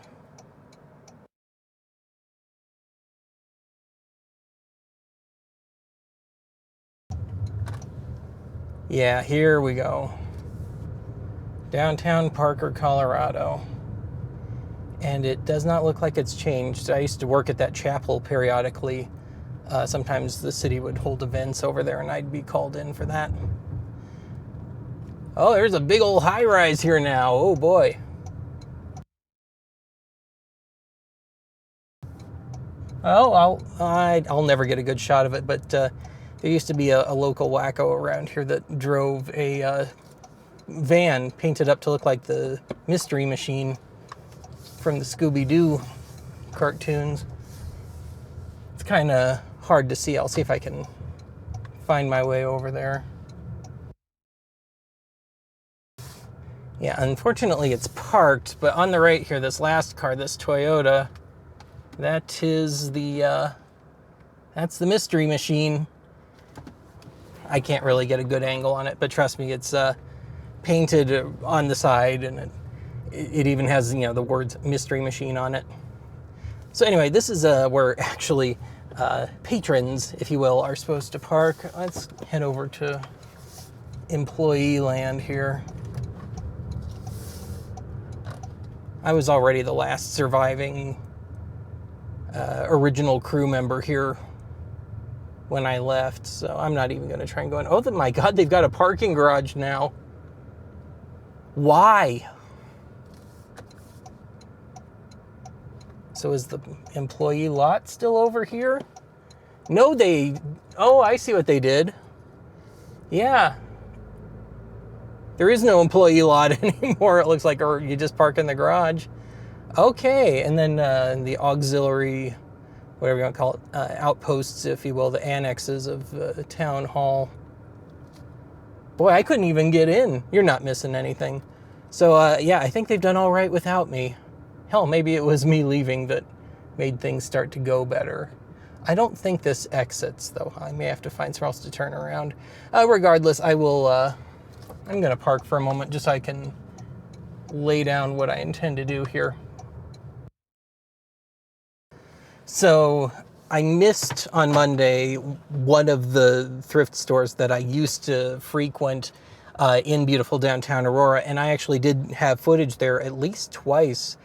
Yeah, here we go. Downtown Parker, Colorado. And it does not look like it's changed. I used to work at that chapel periodically. Sometimes the city would hold events over there and I'd be called in for that. Oh, there's a big old high-rise here now. Oh boy. Oh, I'll never get a good shot of it, but there used to be a local wacko around here that drove a van painted up to look like the Mystery Machine from the Scooby-Doo cartoons. It's kind of hard to see. I'll see if I can find my way over there. Yeah, unfortunately it's parked, but on the right here, this last car, this Toyota, that is that's the Mystery Machine. I can't really get a good angle on it, but trust me, it's painted on the side, and it even has, you know, the words Mystery Machine on it. So anyway, this is where actually patrons, if you will, are supposed to park. Let's head over to employee land here. I was already the last surviving original crew member here when I left, so I'm not even going to try and go in. Oh my God, they've got a parking garage now. Why? So is the employee lot still over here? No, oh, I see what they did. Yeah. There is no employee lot anymore, it looks like, or you just park in the garage. Okay, and then the auxiliary, whatever you want to call it, outposts, if you will, the annexes of Town Hall. Boy, I couldn't even get in. You're not missing anything. So, yeah, I think they've done all right without me. Hell, maybe it was me leaving that made things start to go better. I don't think this exits, though. I may have to find somewhere else to turn around. Regardless, I will, I'm going to park for a moment just so I can lay down what I intend to do here. So, I missed on Monday one of the thrift stores that I used to frequent in beautiful downtown Aurora, and I actually did have footage there at least twice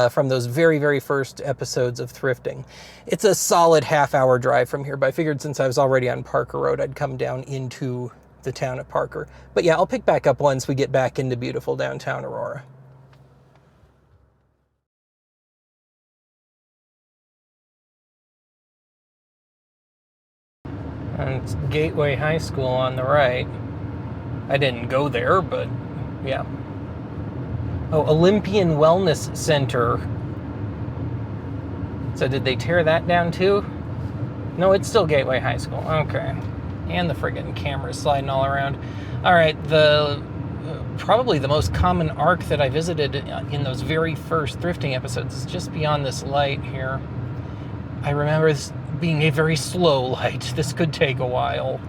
from those very, very first episodes of thrifting. It's a solid half-hour drive from here, but I figured since I was already on Parker Road, I'd come down into the town of Parker. But yeah, I'll pick back up once we get back into beautiful downtown Aurora. And it's Gateway High School on the right. I didn't go there, but yeah. Oh, Olympian Wellness Center. So did they tear that down too? No, it's still Gateway High School. Okay. And the friggin' camera's sliding all around. All right, probably the most common arc that I visited in those very first thrifting episodes is just beyond this light here. I remember this being a very slow light. This could take a while.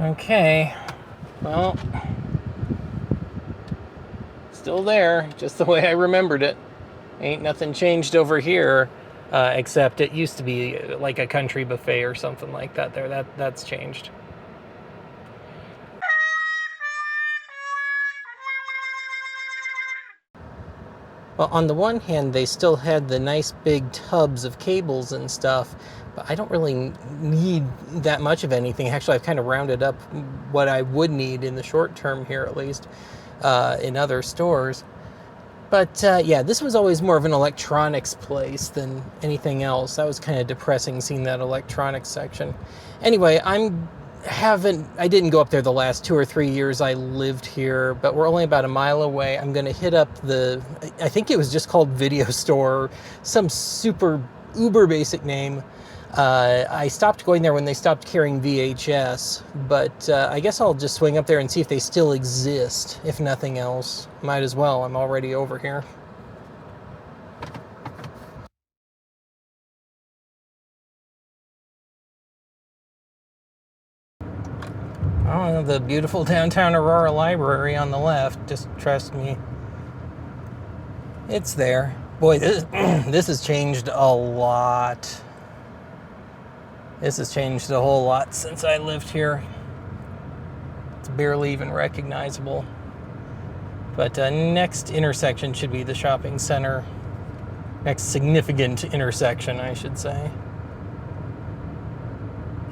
Okay, well, still there, just the way I remembered it. Ain't nothing changed over here, except it used to be like a country buffet or something like that there. That's changed. Well, on the one hand, they still had the nice big tubs of cables and stuff, but I don't really need that much of anything. Actually, I've kind of rounded up what I would need in the short term here, at least, in other stores. But yeah, this was always more of an electronics place than anything else. That was kind of depressing seeing that electronics section. Anyway, I didn't go up there the last 2 or 3 years I lived here, but we're only about a mile away. I'm going to hit up I think it was just called Video Store, some super uber basic name. I stopped going there when they stopped carrying VHS, but I guess I'll just swing up there and see if they still exist, if nothing else. Might as well, I'm already over here. Oh, the beautiful downtown Aurora Library on the left. Just trust me. It's there. Boy, this has changed a lot. This has changed a whole lot since I lived here. It's barely even recognizable. But next intersection should be the shopping center. Next significant intersection, I should say.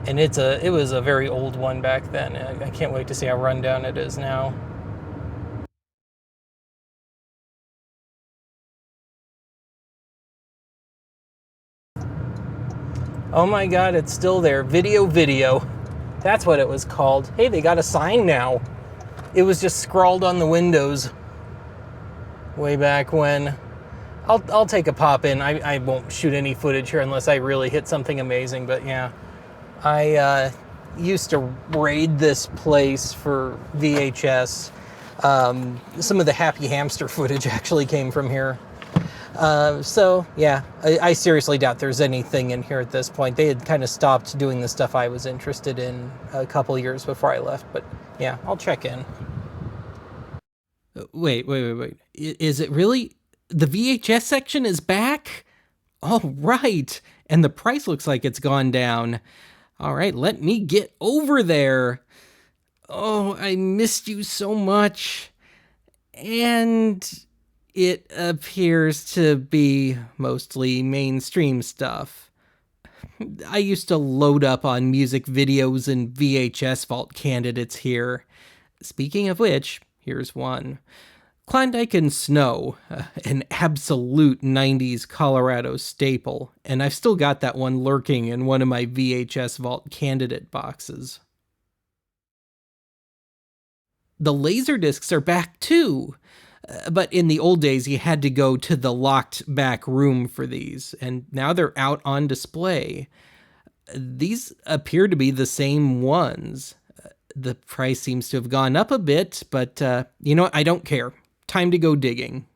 And it was a very old one back then. I can't wait to see how rundown it is now. Oh my God, it's still there. Video. That's what it was called. Hey, they got a sign now. It was just scrawled on the windows way back when. I'll take a pop in. I won't shoot any footage here unless I really hit something amazing, but yeah. I used to raid this place for VHS. Some of the Happy Hamster footage actually came from here. So, yeah, I seriously doubt there's anything in here at this point. They had kind of stopped doing the stuff I was interested in a couple years before I left, but yeah, I'll check in. Wait. Is it really? The VHS section is back? All right. And the price looks like it's gone down. All right, let me get over there. Oh, I missed you so much. And it appears to be mostly mainstream stuff. I used to load up on music videos and VHS vault candidates here. Speaking of which, here's one. Klondike and Snow, an absolute 90s Colorado staple, and I've still got that one lurking in one of my VHS vault candidate boxes. The Laserdiscs are back too, but in the old days you had to go to the locked back room for these, and now they're out on display. These appear to be the same ones. The price seems to have gone up a bit, but you know what? I don't care. Time to go digging.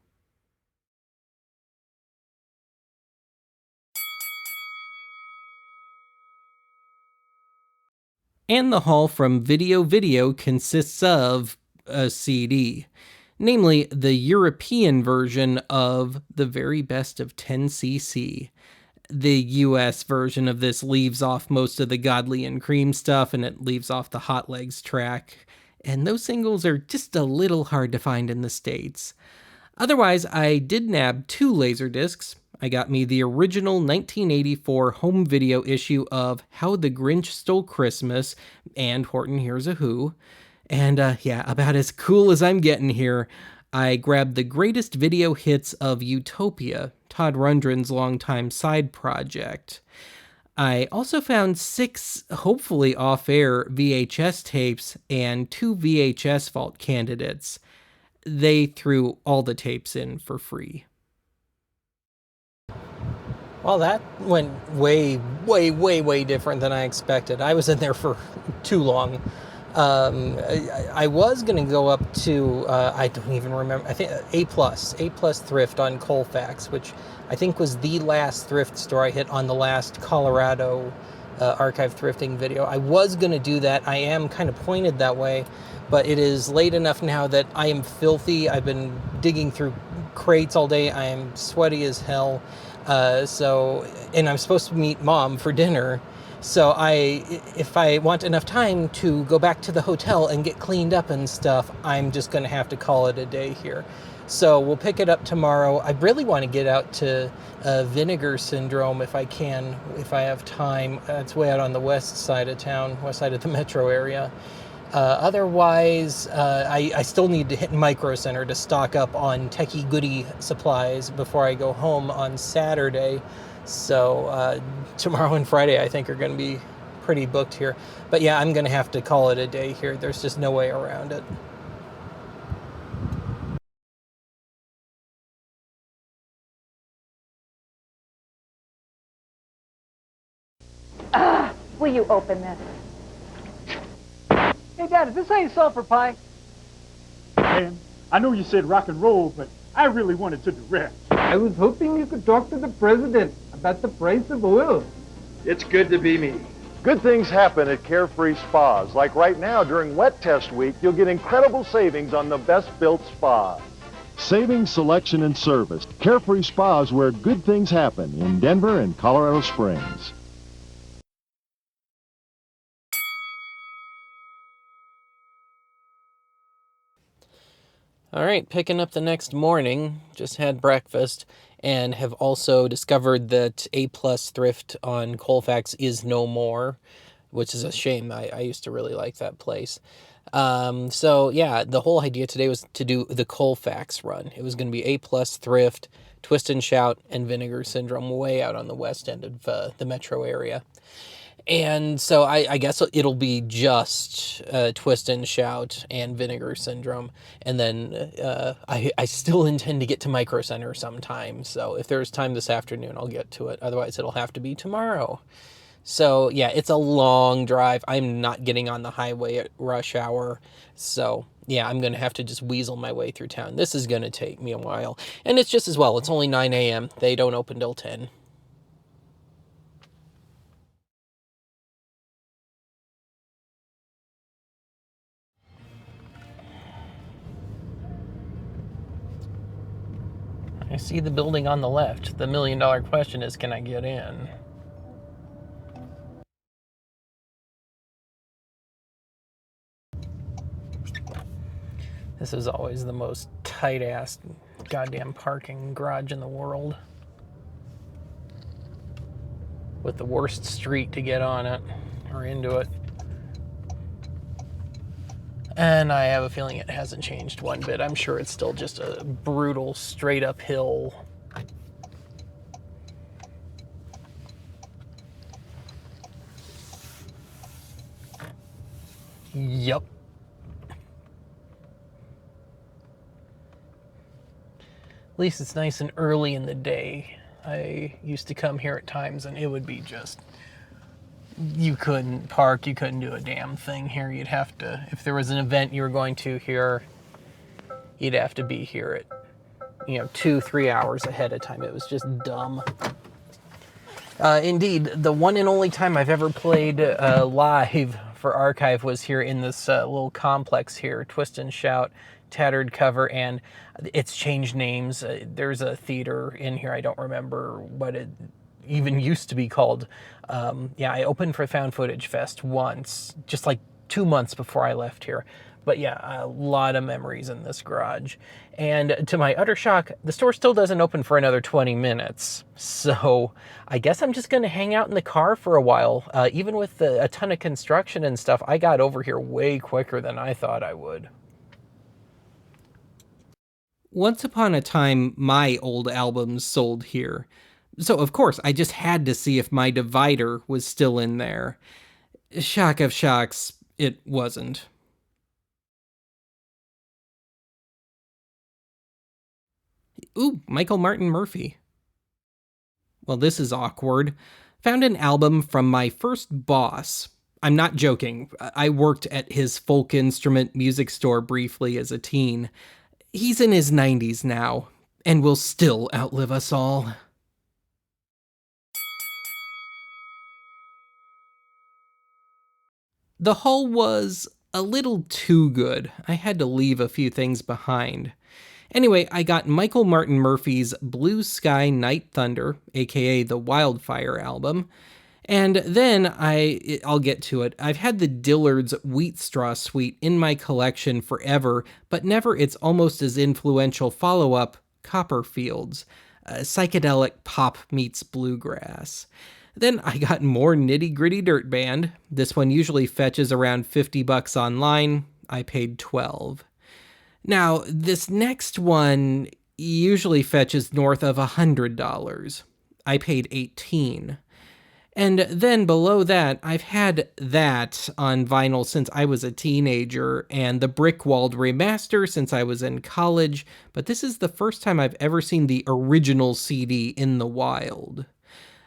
And the haul from Video consists of a CD, namely the European version of The Very Best of 10cc. The US version of this leaves off most of the Godly and Cream stuff, and it leaves off the Hot Legs track. And those singles are just a little hard to find in the States. Otherwise, I did nab 2 Laserdiscs. I got me the original 1984 home video issue of How the Grinch Stole Christmas and Horton Hears a Who. And about as cool as I'm getting here, I grabbed the greatest video hits of Utopia, Todd Rundgren's longtime side project. I also found 6, hopefully off-air VHS tapes and 2 VHS vault candidates. They threw all the tapes in for free. Well, that went way different than I expected. I was in there for too long. I was going to go up to, I don't even remember, I think A Plus Thrift on Colfax, which I think was the last thrift store I hit on the last Colorado archive thrifting video. I was going to do that. I am kind of pointed that way, but it is late enough now that I am filthy. I've been digging through crates all day. I am sweaty as hell. And I'm supposed to meet Mom for dinner. So if I want enough time to go back to the hotel and get cleaned up and stuff, I'm just going to have to call it a day here. So we'll pick it up tomorrow. I really want to get out to Vinegar Syndrome if I can, if I have time. It's way out on the west side of town, west side of the metro area. Otherwise, I still need to hit Micro Center to stock up on techie goodie supplies before I go home on Saturday. So tomorrow and Friday, I think, are going to be pretty booked here. But yeah, I'm going to have to call it a day here. There's just no way around it. Will you open this? Hey, Dad, is this how you sulfur pie? Man, I know you said rock and roll, but I really wanted to direct. I was hoping you could talk to the president about the price of oil. It's good to be me. Good things happen at Carefree Spas. Like right now during Wet Test Week, you'll get incredible savings on the best-built spas. Savings, selection, and service. Carefree Spas, where good things happen in Denver and Colorado Springs. All right, picking up the next morning, just had breakfast, and have also discovered that A Plus Thrift on Colfax is no more, which is a shame. I used to really like that place. So yeah, the whole idea today was to do the Colfax Run. It was going to be A Plus Thrift, Twist and Shout, and Vinegar Syndrome way out on the west end of the metro area. And so I guess it'll be just Twist and Shout and Vinegar Syndrome. And then I still intend to get to Micro Center sometime. So if there's time this afternoon, I'll get to it. Otherwise, it'll have to be tomorrow. So yeah, it's a long drive. I'm not getting on the highway at rush hour. So yeah, I'm going to have to just weasel my way through town. This is going to take me a while. And it's just as well. It's only 9 a.m. They don't open till 10. I see the building on the left. The million-dollar question is, can I get in? This is always the most tight-ass goddamn parking garage in the world. with the worst street to get on it or into it. And I have a feeling it hasn't changed one bit. I'm sure it's still just a brutal straight up hill. Yep. At least it's nice and early in the day. I used to come here at times and it would be just, you couldn't park, you couldn't do a damn thing here. You'd have to, if there was an event you were going to here, you'd have to be here at, 2-3 hours ahead of time. It was just dumb. Indeed, the one and only time I've ever played live for Archive was here in this little complex here, Twist and Shout, Tattered Cover, and it's changed names. There's a theater in here, I don't remember what it even used to be called. I opened for Found Footage Fest once, just like 2 months before I left here. But yeah, a lot of memories in this garage. And to my utter shock, the store still doesn't open for another 20 minutes. So I guess I'm just gonna hang out in the car for a while. Even with a ton of construction and stuff, I got over here way quicker than I thought I would. Once upon a time, my old albums sold here. So, of course, I just had to see if my divider was still in there. Shock of shocks, it wasn't. Ooh, Michael Martin Murphey. Well, this is awkward. Found an album from my first boss. I'm not joking. I worked at his folk instrument music store briefly as a teen. He's in his 90s now, and will still outlive us all. The haul was a little too good. I had to leave a few things behind. Anyway, I got Michael Martin Murphey's Blue Sky Night Thunder, aka the Wildfire album. And then I'll get to it. I've had the Dillard's Wheat Straw Suite in my collection forever, but never its almost as influential follow-up, Copperfields, psychedelic pop meets bluegrass. Then I got more Nitty Gritty Dirt Band. This one usually fetches around $50 online. I paid $12. Now, this next one usually fetches north of $100. I paid $18. And then below that, I've had that on vinyl since I was a teenager, and the Brickwalled remaster since I was in college, but this is the first time I've ever seen the original CD in the wild.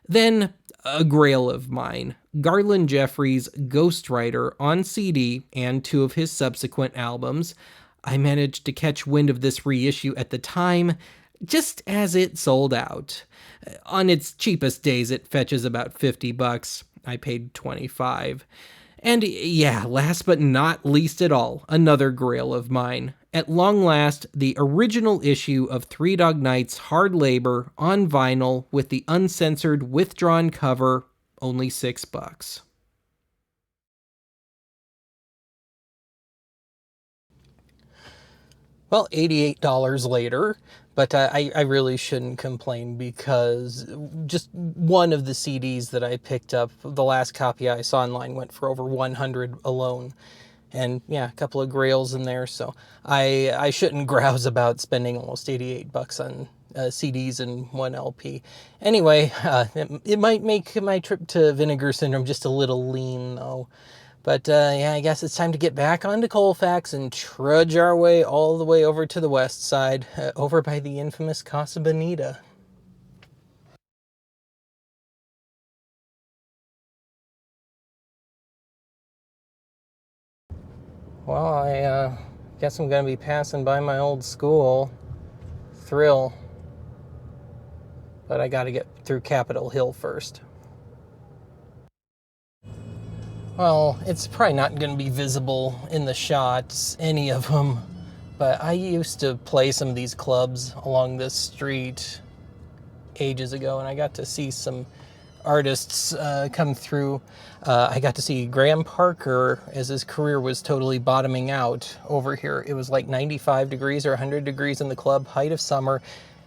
Then, a grail of mine, Garland Jeffries' Ghostwriter on CD and 2 of his subsequent albums. I managed to catch wind of this reissue at the time, just as it sold out. On its cheapest days, it fetches about $50. I paid $25. And yeah, last but not least at all, another grail of mine. At long last, the original issue of Three Dog Night's Hard Labor on vinyl with the uncensored withdrawn cover, only $6. Well, $88 later, but I really shouldn't complain because just one of the CDs that I picked up, the last copy I saw online went for over $100 alone. And yeah, a couple of grails in there, so I shouldn't grouse about spending almost $88 on CDs and one LP. Anyway, it might make my trip to Vinegar Syndrome just a little lean, though. But yeah, I guess it's time to get back onto Colfax and trudge our way all the way over to the west side, over by the infamous Casa Bonita. Well, I guess I'm going to be passing by my old school, Thrill. But I got to get through Capitol Hill first. Well, it's probably not going to be visible in the shots, any of them, but I used to play some of these clubs along this street ages ago, and I got to see some artists come through. I got to see Graham Parker as his career was totally bottoming out over here. It was like 95 degrees or 100 degrees in the club, height of summer.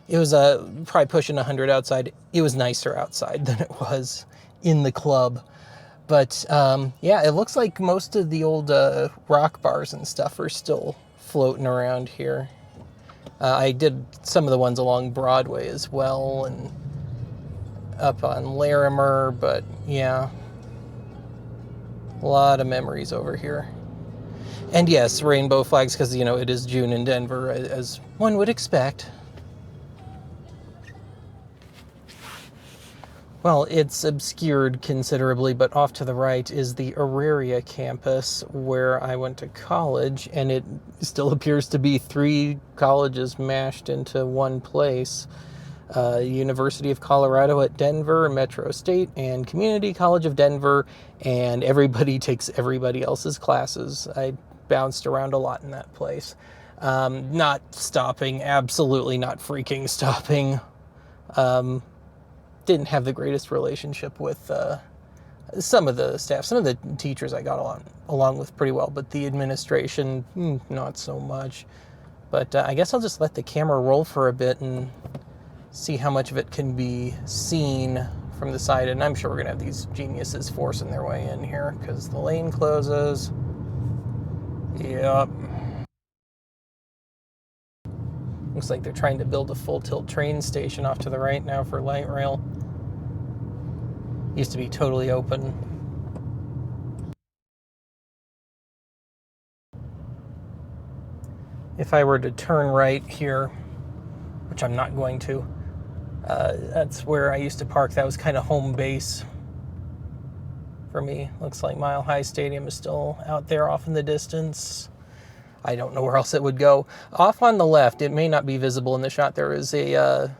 It was probably pushing 100 outside. It was nicer outside than it was in the club. But yeah, it looks like most of the old rock bars and stuff are still floating around here. I did some of the ones along Broadway as well, and up on Larimer, but yeah, a lot of memories over here. And yes, rainbow flags, because, you know, it is June in Denver, as one would expect. Well, it's obscured considerably, but off to the right is the Aurora campus where I went to college, and it still appears to be 3 colleges mashed into one place. University of Colorado at Denver, Metro State, and Community College of Denver, and everybody takes everybody else's classes. I bounced around a lot in that place. Not stopping, absolutely not freaking stopping. Didn't have the greatest relationship with some of the staff. Some of the teachers I got along with pretty well, but the administration, not so much. But I guess I'll just let the camera roll for a bit and see how much of it can be seen from the side. And I'm sure we're going to have these geniuses forcing their way in here because the lane closes. Yep. Looks like they're trying to build a full-tilt train station off to the right now for light rail. Used to be totally open. If I were to turn right here, which I'm not going to, that's where I used to park. That was kind of home base for me. Looks like Mile High Stadium is still out there off in the distance. I don't know where else it would go. Off on the left, it may not be visible in the shot, there is a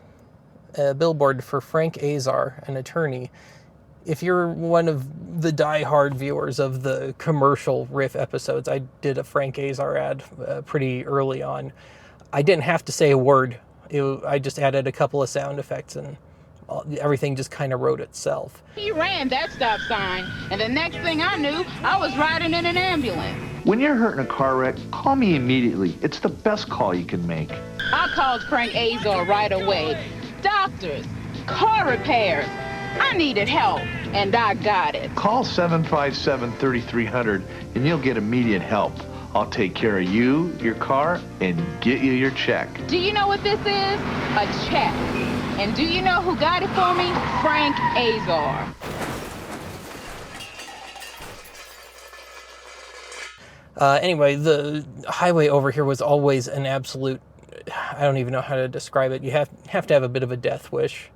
billboard for Frank Azar, an attorney. If you're one of the die-hard viewers of the commercial riff episodes, I did a Frank Azar ad pretty early on. I didn't have to say a word. I just added a couple of sound effects and everything just kind of wrote itself. He ran that stop sign, and the next thing I knew, I was riding in an ambulance. When you're hurt in a car wreck, call me immediately. It's the best call you can make. I called Frank Azar right away. Doctors, car repairs. I needed help, and I got it. Call 757-3300, and you'll get immediate help. I'll take care of you, your car, and get you your check. Do you know what this is? A check. And do you know who got it for me? Frank Azar. Anyway, the highway over here was always an absolute, I don't even know how to describe it. You have to have a bit of a death wish.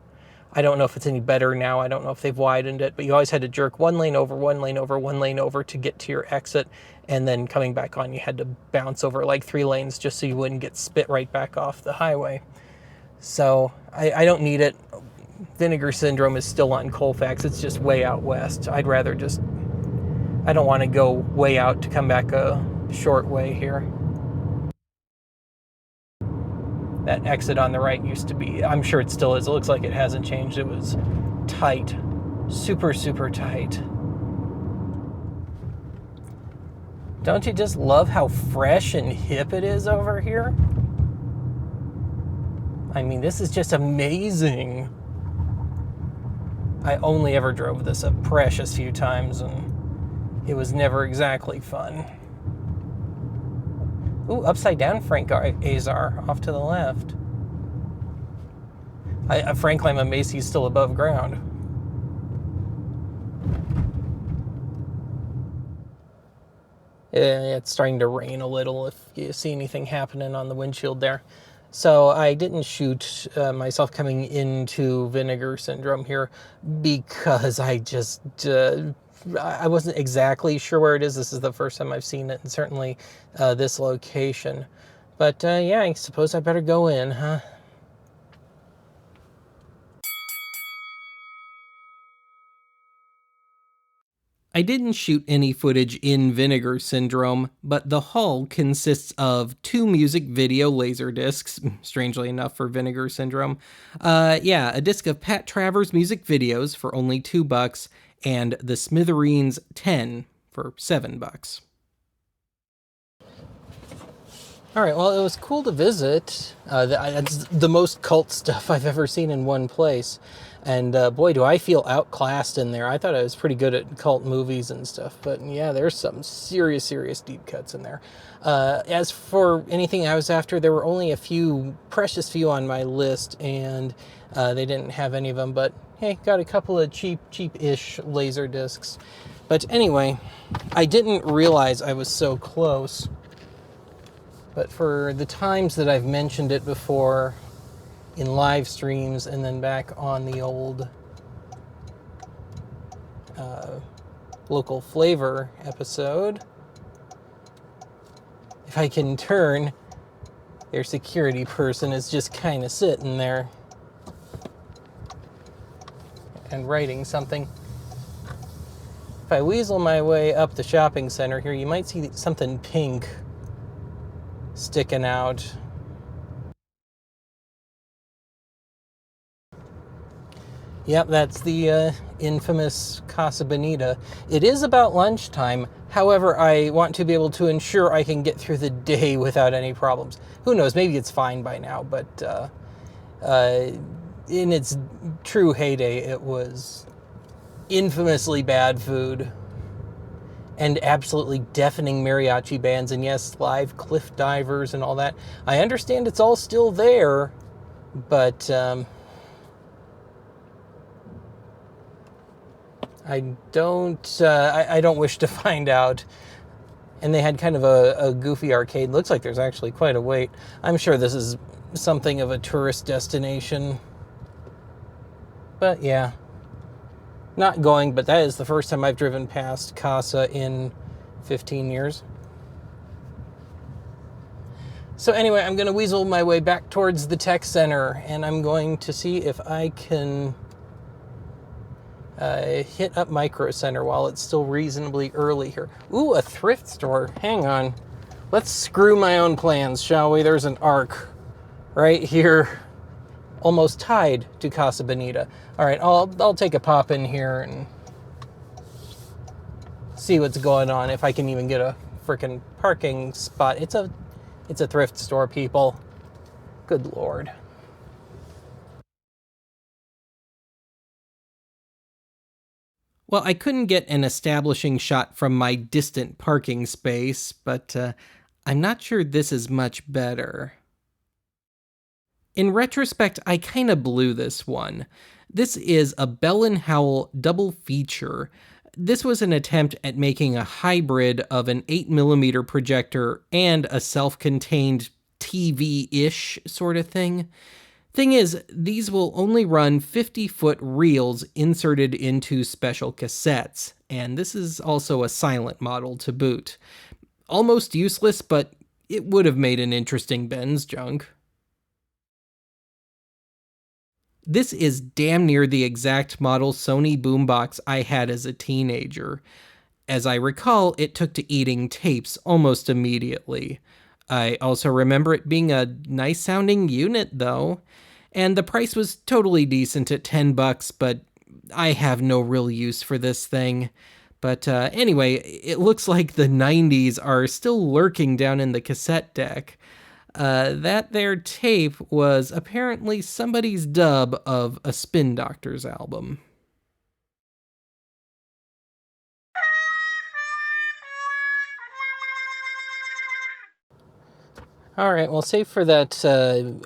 I don't know if it's any better now. I don't know if they've widened it, but you always had to jerk one lane over, one lane over, one lane over to get to your exit. And then coming back on, you had to bounce over like 3 lanes just so you wouldn't get spit right back off the highway. So I don't need it. Vinegar Syndrome is still on Colfax. It's just way out west. I'd rather just, I don't want to go way out to come back a short way here. That exit on the right used to be, I'm sure it still is. It looks like it hasn't changed. It was tight. Super, super tight. Don't you just love how fresh and hip it is over here? I mean, this is just amazing. I only ever drove this a precious few times, and it was never exactly fun. Ooh, upside down Frank Azar, off to the left. Frankly, I'm amazed he's still above ground. Yeah, it's starting to rain a little if you see anything happening on the windshield there. So I didn't shoot myself coming into Vinegar Syndrome here because I just... I wasn't exactly sure where it is. This is the first time I've seen it, and certainly this location. But yeah, I suppose I better go in, huh? I didn't shoot any footage in Vinegar Syndrome, but the haul consists of 2 music video laser discs, strangely enough for Vinegar Syndrome. Yeah, a disc of Pat Travers music videos for only $2, and the Smithereens 10 for $7. All right, well, it was cool to visit. It's the most cult stuff I've ever seen in one place. And boy, do I feel outclassed in there. I thought I was pretty good at cult movies and stuff, but yeah, there's some serious, serious deep cuts in there. As for anything I was after, there were only a few, precious few on my list, and they didn't have any of them, but hey, got a couple of cheap-ish laser discs. But anyway, I didn't realize I was so close, but for the times that I've mentioned it before, in live streams and then back on the old local flavor episode, if I can turn, their security person is just kind of sitting there and writing something. If I weasel my way up the shopping center here, you might see something pink sticking out. Yep, that's the infamous Casa Bonita. It is about lunchtime. However, I want to be able to ensure I can get through the day without any problems. Who knows, maybe it's fine by now, but in its true heyday, it was infamously bad food and absolutely deafening mariachi bands, and yes, live cliff divers and all that. I understand it's all still there, but I don't wish to find out. And they had kind of a goofy arcade. Looks like there's actually quite a wait. I'm sure this is something of a tourist destination. But yeah, not going, but that is the first time I've driven past Casa in 15 years. So anyway, I'm going to weasel my way back towards the tech center, and I'm going to see if I can hit up Micro Center while it's still reasonably early here. Ooh, a thrift store. Hang on. Let's screw my own plans, shall we? There's an Arc right here, almost tied to Casa Bonita. All right, I'll take a pop in here and see what's going on, if I can even get a frickin' parking spot. It's a thrift store, people. Good Lord. Well, I couldn't get an establishing shot from my distant parking space, but I'm not sure this is much better. In retrospect, I kind of blew this one. This is a Bell & Howell double feature. This was an attempt at making a hybrid of an 8mm projector and a self-contained TV-ish sort of thing. Thing is, these will only run 50-foot reels inserted into special cassettes, and this is also a silent model to boot. Almost useless, but it would have made an interesting Ben's junk. This is damn near the exact model Sony boombox I had as a teenager. As I recall, it took to eating tapes almost immediately. I also remember it being a nice-sounding unit, though. And the price was totally decent at $10, but I have no real use for this thing. But anyway, it looks like the 90s are still lurking down in the cassette deck. That there tape was apparently somebody's dub of a Spin Doctors album. Alright, well, save for that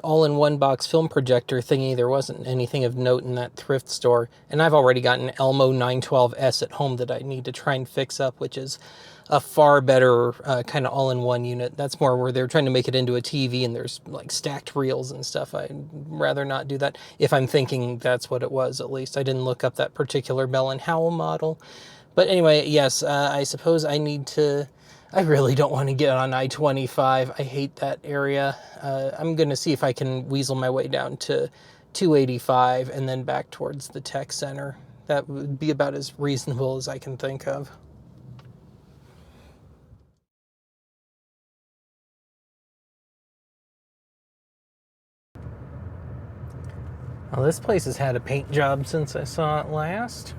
all-in-one box film projector thingy, there wasn't anything of note in that thrift store. And I've already got an Elmo 912S at home that I need to try and fix up, which is a far better kind of all-in-one unit. That's more where they're trying to make it into a TV and there's like stacked reels and stuff. I'd rather not do that, if I'm thinking that's what it was, at least. I didn't look up that particular Bell & Howell model. But anyway, yes, I suppose I really don't want to get on I-25. I hate that area. I'm going to see if I can weasel my way down to 285 and then back towards the tech center. That would be about as reasonable as I can think of. Well, this place has had a paint job since I saw it last.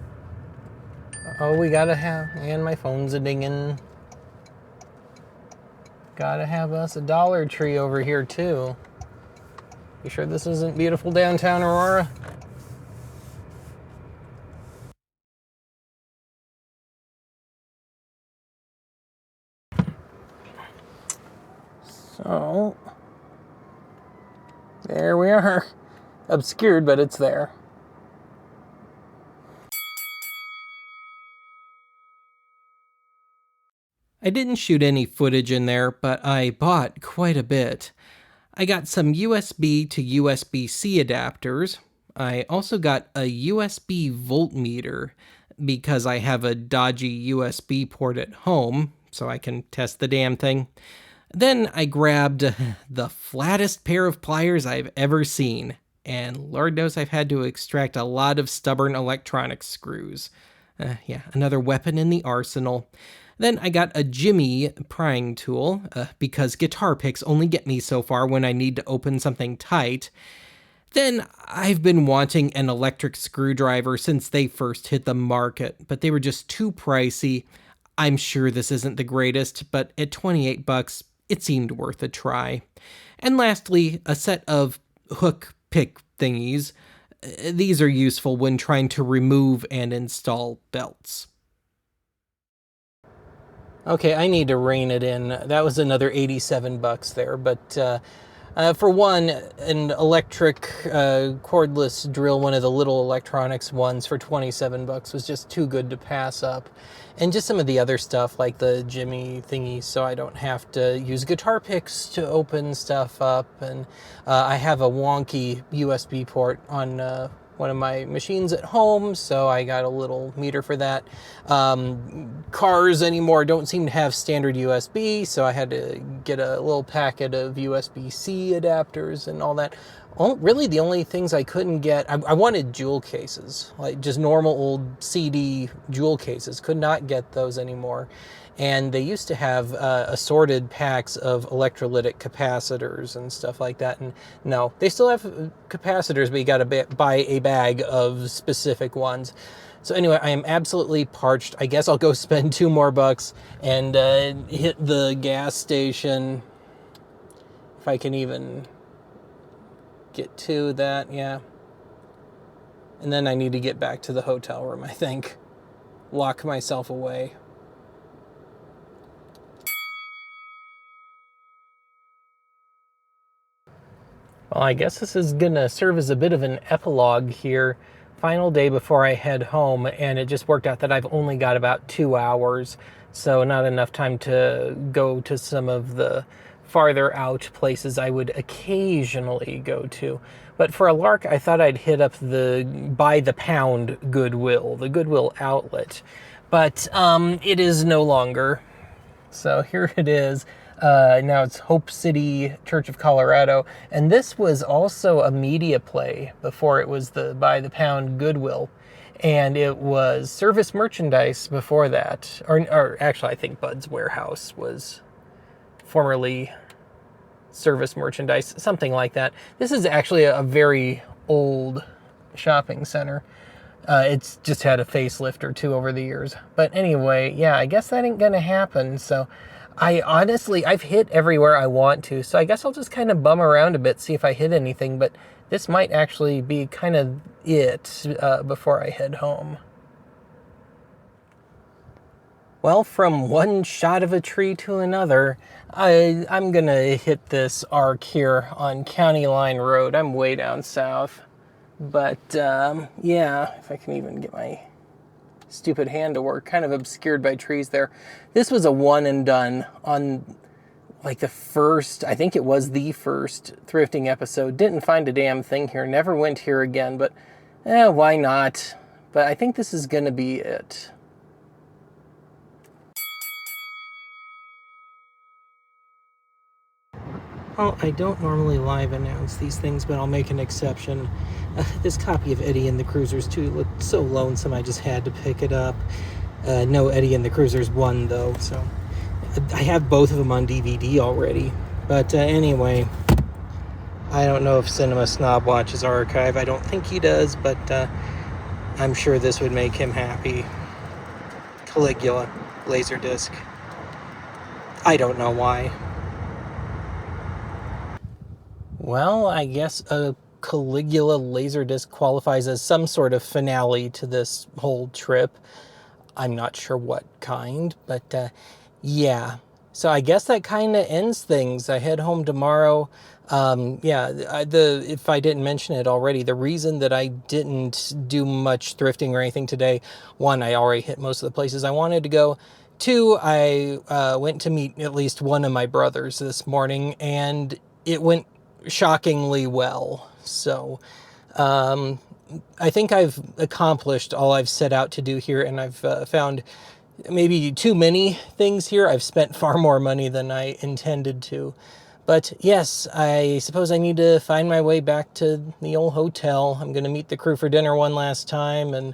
Oh, we gotta have... And my phone's a-dinging. Gotta have us a Dollar Tree over here, too. You sure this isn't beautiful downtown Aurora? So, there we are. Obscured, but it's there. I didn't shoot any footage in there, but I bought quite a bit. I got some USB to USB-C adapters. I also got a USB voltmeter because I have a dodgy USB port at home, so I can test the damn thing. Then I grabbed the flattest pair of pliers I've ever seen, and Lord knows I've had to extract a lot of stubborn electronic screws. Another weapon in the arsenal. Then I got a Jimmy prying tool, because guitar picks only get me so far when I need to open something tight. Then I've been wanting an electric screwdriver since they first hit the market, but they were just too pricey. I'm sure this isn't the greatest, but at $28, it seemed worth a try. And lastly, a set of hook pick thingies. These are useful when trying to remove and install belts. Okay, I need to rein it in. That was another $87 there, but for one, an electric cordless drill, one of the little electronics ones for $27 was just too good to pass up. And just some of the other stuff like the Jimmy thingy, so I don't have to use guitar picks to open stuff up. And I have a wonky USB port on one of my machines at home, so I got a little meter for that. Cars anymore don't seem to have standard USB, so I had to get a little packet of USB-C adapters and all that. Really, the only things I couldn't get, I wanted jewel cases, like just normal old CD jewel cases. Could not get those anymore. And they used to have assorted packs of electrolytic capacitors and stuff like that. And no, they still have capacitors, but you got to buy a bag of specific ones. So anyway, I am absolutely parched. I guess I'll go spend $2 more and hit the gas station, if I can even get to that, yeah. And then I need to get back to the hotel room, I think. Lock myself away. Well, I guess this is going to serve as a bit of an epilogue here. Final day before I head home, and it just worked out that I've only got about 2 hours, so not enough time to go to some of the farther out places I would occasionally go to. But for a lark, I thought I'd hit up the by the pound Goodwill, the Goodwill outlet. But it is no longer. So here it is. Now it's Hope City Church of Colorado. And this was also a media play before it was the by the pound Goodwill. And it was service merchandise before that. Or actually, I think Bud's Warehouse was formerly service merchandise, something like that. This is actually a very old shopping center. It's just had a facelift or two over the years. But anyway, yeah, I guess that ain't gonna happen. So I've hit everywhere I want to. So I guess I'll just kind of bum around a bit, see if I hit anything. But this might actually be kind of it before I head home. Well, from one shot of a tree to another, I'm gonna hit this arc here on County Line Road. I'm way down south. But, yeah, if I can even get my stupid hand to work, kind of obscured by trees there. This was a one and done on, like, the first, I think it was the first thrifting episode. Didn't find a damn thing here, never went here again, but, why not? But I think this is gonna be it. Well, I don't normally live announce these things, but I'll make an exception. This copy of Eddie and the Cruisers 2 looked so lonesome I just had to pick it up. No Eddie and the Cruisers 1, though, so I have both of them on DVD already. But anyway, I don't know if Cinema Snob watches Archive. I don't think he does, but I'm sure this would make him happy. Caligula, Laserdisc. I don't know why. Well, I guess a Caligula Laserdisc qualifies as some sort of finale to this whole trip. I'm not sure what kind, but yeah. So I guess that kind of ends things. I head home tomorrow. If I didn't mention it already, the reason that I didn't do much thrifting or anything today, one, I already hit most of the places I wanted to go. Two, I went to meet at least one of my brothers this morning, and it went shockingly well. So I think I've accomplished all I've set out to do here, and I've found maybe too many things here. I've spent far more money than I intended to. But yes, I suppose I need to find my way back to the old hotel. I'm going to meet the crew for dinner one last time, and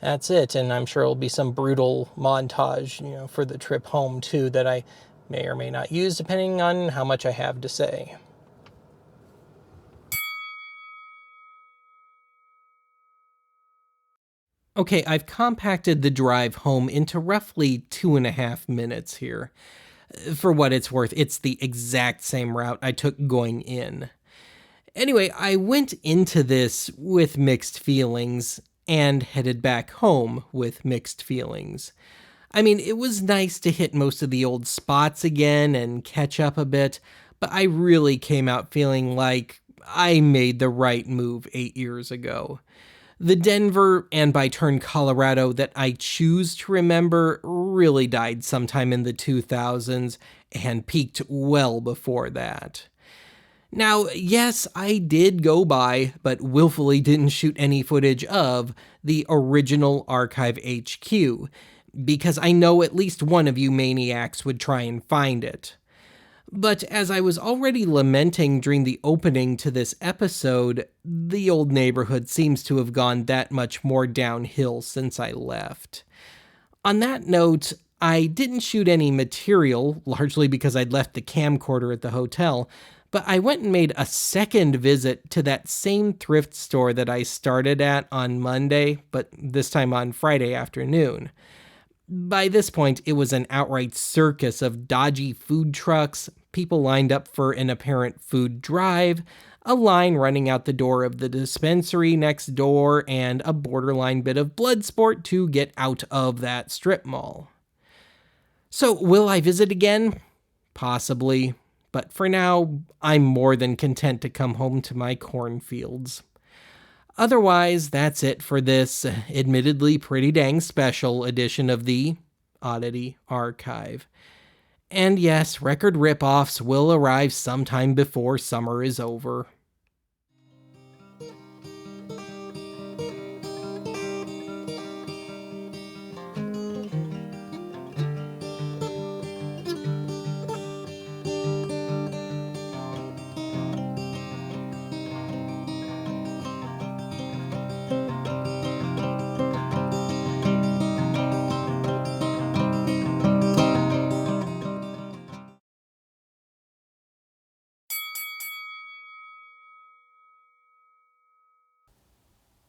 that's it. And I'm sure it'll be some brutal montage, for the trip home too, that I may or may not use depending on how much I have to say. Okay, I've compacted the drive home into roughly 2.5 minutes here. For what it's worth, it's the exact same route I took going in. Anyway, I went into this with mixed feelings and headed back home with mixed feelings. I mean, it was nice to hit most of the old spots again and catch up a bit, but I really came out feeling like I made the right move 8 years ago. The Denver, and by turn Colorado, that I choose to remember really died sometime in the 2000s and peaked well before that. Now, yes, I did go by, but willfully didn't shoot any footage of, the original Archive HQ, because I know at least one of you maniacs would try and find it. But as I was already lamenting during the opening to this episode, the old neighborhood seems to have gone that much more downhill since I left. On that note, I didn't shoot any material, largely because I'd left the camcorder at the hotel, but I went and made a second visit to that same thrift store that I started at on Monday, but this time on Friday afternoon. By this point, it was an outright circus of dodgy food trucks, people lined up for an apparent food drive, a line running out the door of the dispensary next door, and a borderline bit of blood sport to get out of that strip mall. So, will I visit again? Possibly, but for now, I'm more than content to come home to my cornfields. Otherwise, that's it for this, admittedly pretty dang special edition of the Oddity Archive. And yes, record rip-offs will arrive sometime before summer is over.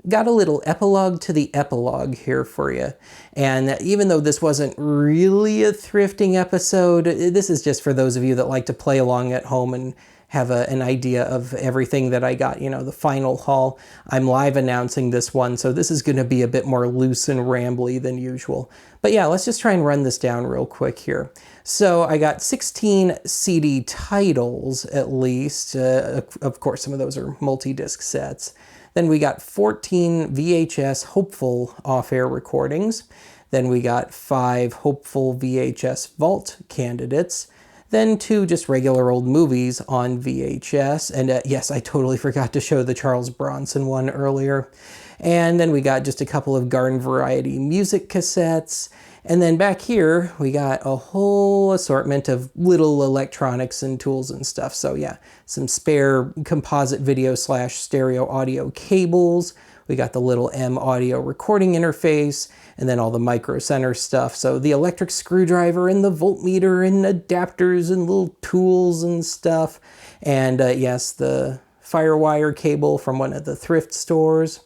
Got a little epilogue to the epilogue here for you. And even though this wasn't really a thrifting episode, this is just for those of you that like to play along at home and have an idea of everything that I got, the final haul. I'm live announcing this one, so this is going to be a bit more loose and rambly than usual. But yeah, let's just try and run this down real quick here. So I got 16 CD titles, at least. Of course, some of those are multi-disc sets. Then we got 14 VHS hopeful off-air recordings. Then we got 5 hopeful VHS vault candidates. Then 2 just regular old movies on VHS. And yes, I totally forgot to show the Charles Bronson one earlier. And then we got just a couple of garden variety music cassettes. And then back here, we got a whole assortment of little electronics and tools and stuff. So yeah, some spare composite video / stereo audio cables. We got the little M audio recording interface, and then all the Micro Center stuff. So the electric screwdriver and the voltmeter and adapters and little tools and stuff. And yes, the Firewire cable from one of the thrift stores.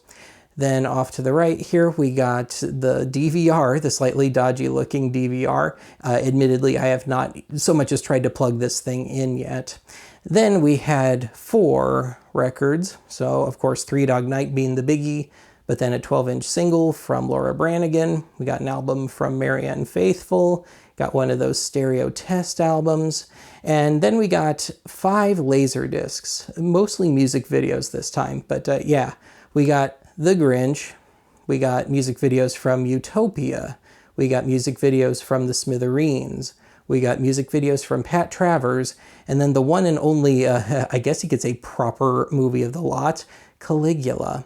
Then off to the right here, we got the DVR, the slightly dodgy looking DVR. Admittedly, I have not so much as tried to plug this thing in yet. Then we had 4 records. So of course, 3 Dog Night being the biggie, but then a 12-inch single from Laura Branigan. We got an album from Marianne Faithfull, Got one of those stereo test albums. And then we got 5 laser discs, mostly music videos this time. But yeah, we got The Grinch. We got music videos from Utopia. We got music videos from The Smithereens. We got music videos from Pat Travers. And then the one and only, I guess you could say proper movie of the lot, Caligula.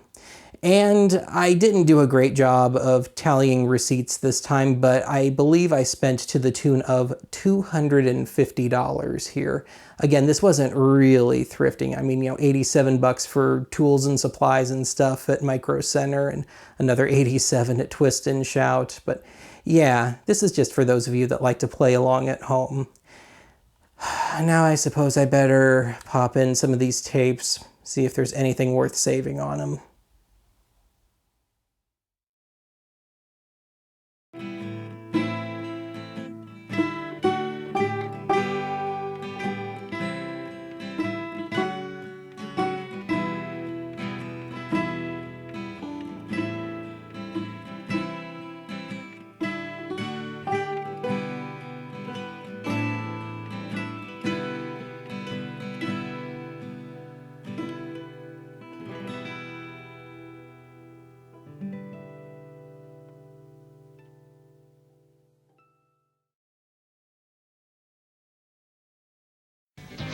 And I didn't do a great job of tallying receipts this time, but I believe I spent to the tune of $250 here. Again, this wasn't really thrifting. I mean, $87 for tools and supplies and stuff at Micro Center and another $87 at Twist and Shout. But yeah, this is just for those of you that like to play along at home. Now I suppose I better pop in some of these tapes, see if there's anything worth saving on them.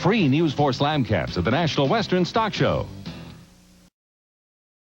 Free News Force Slam caps at the National Western Stock Show.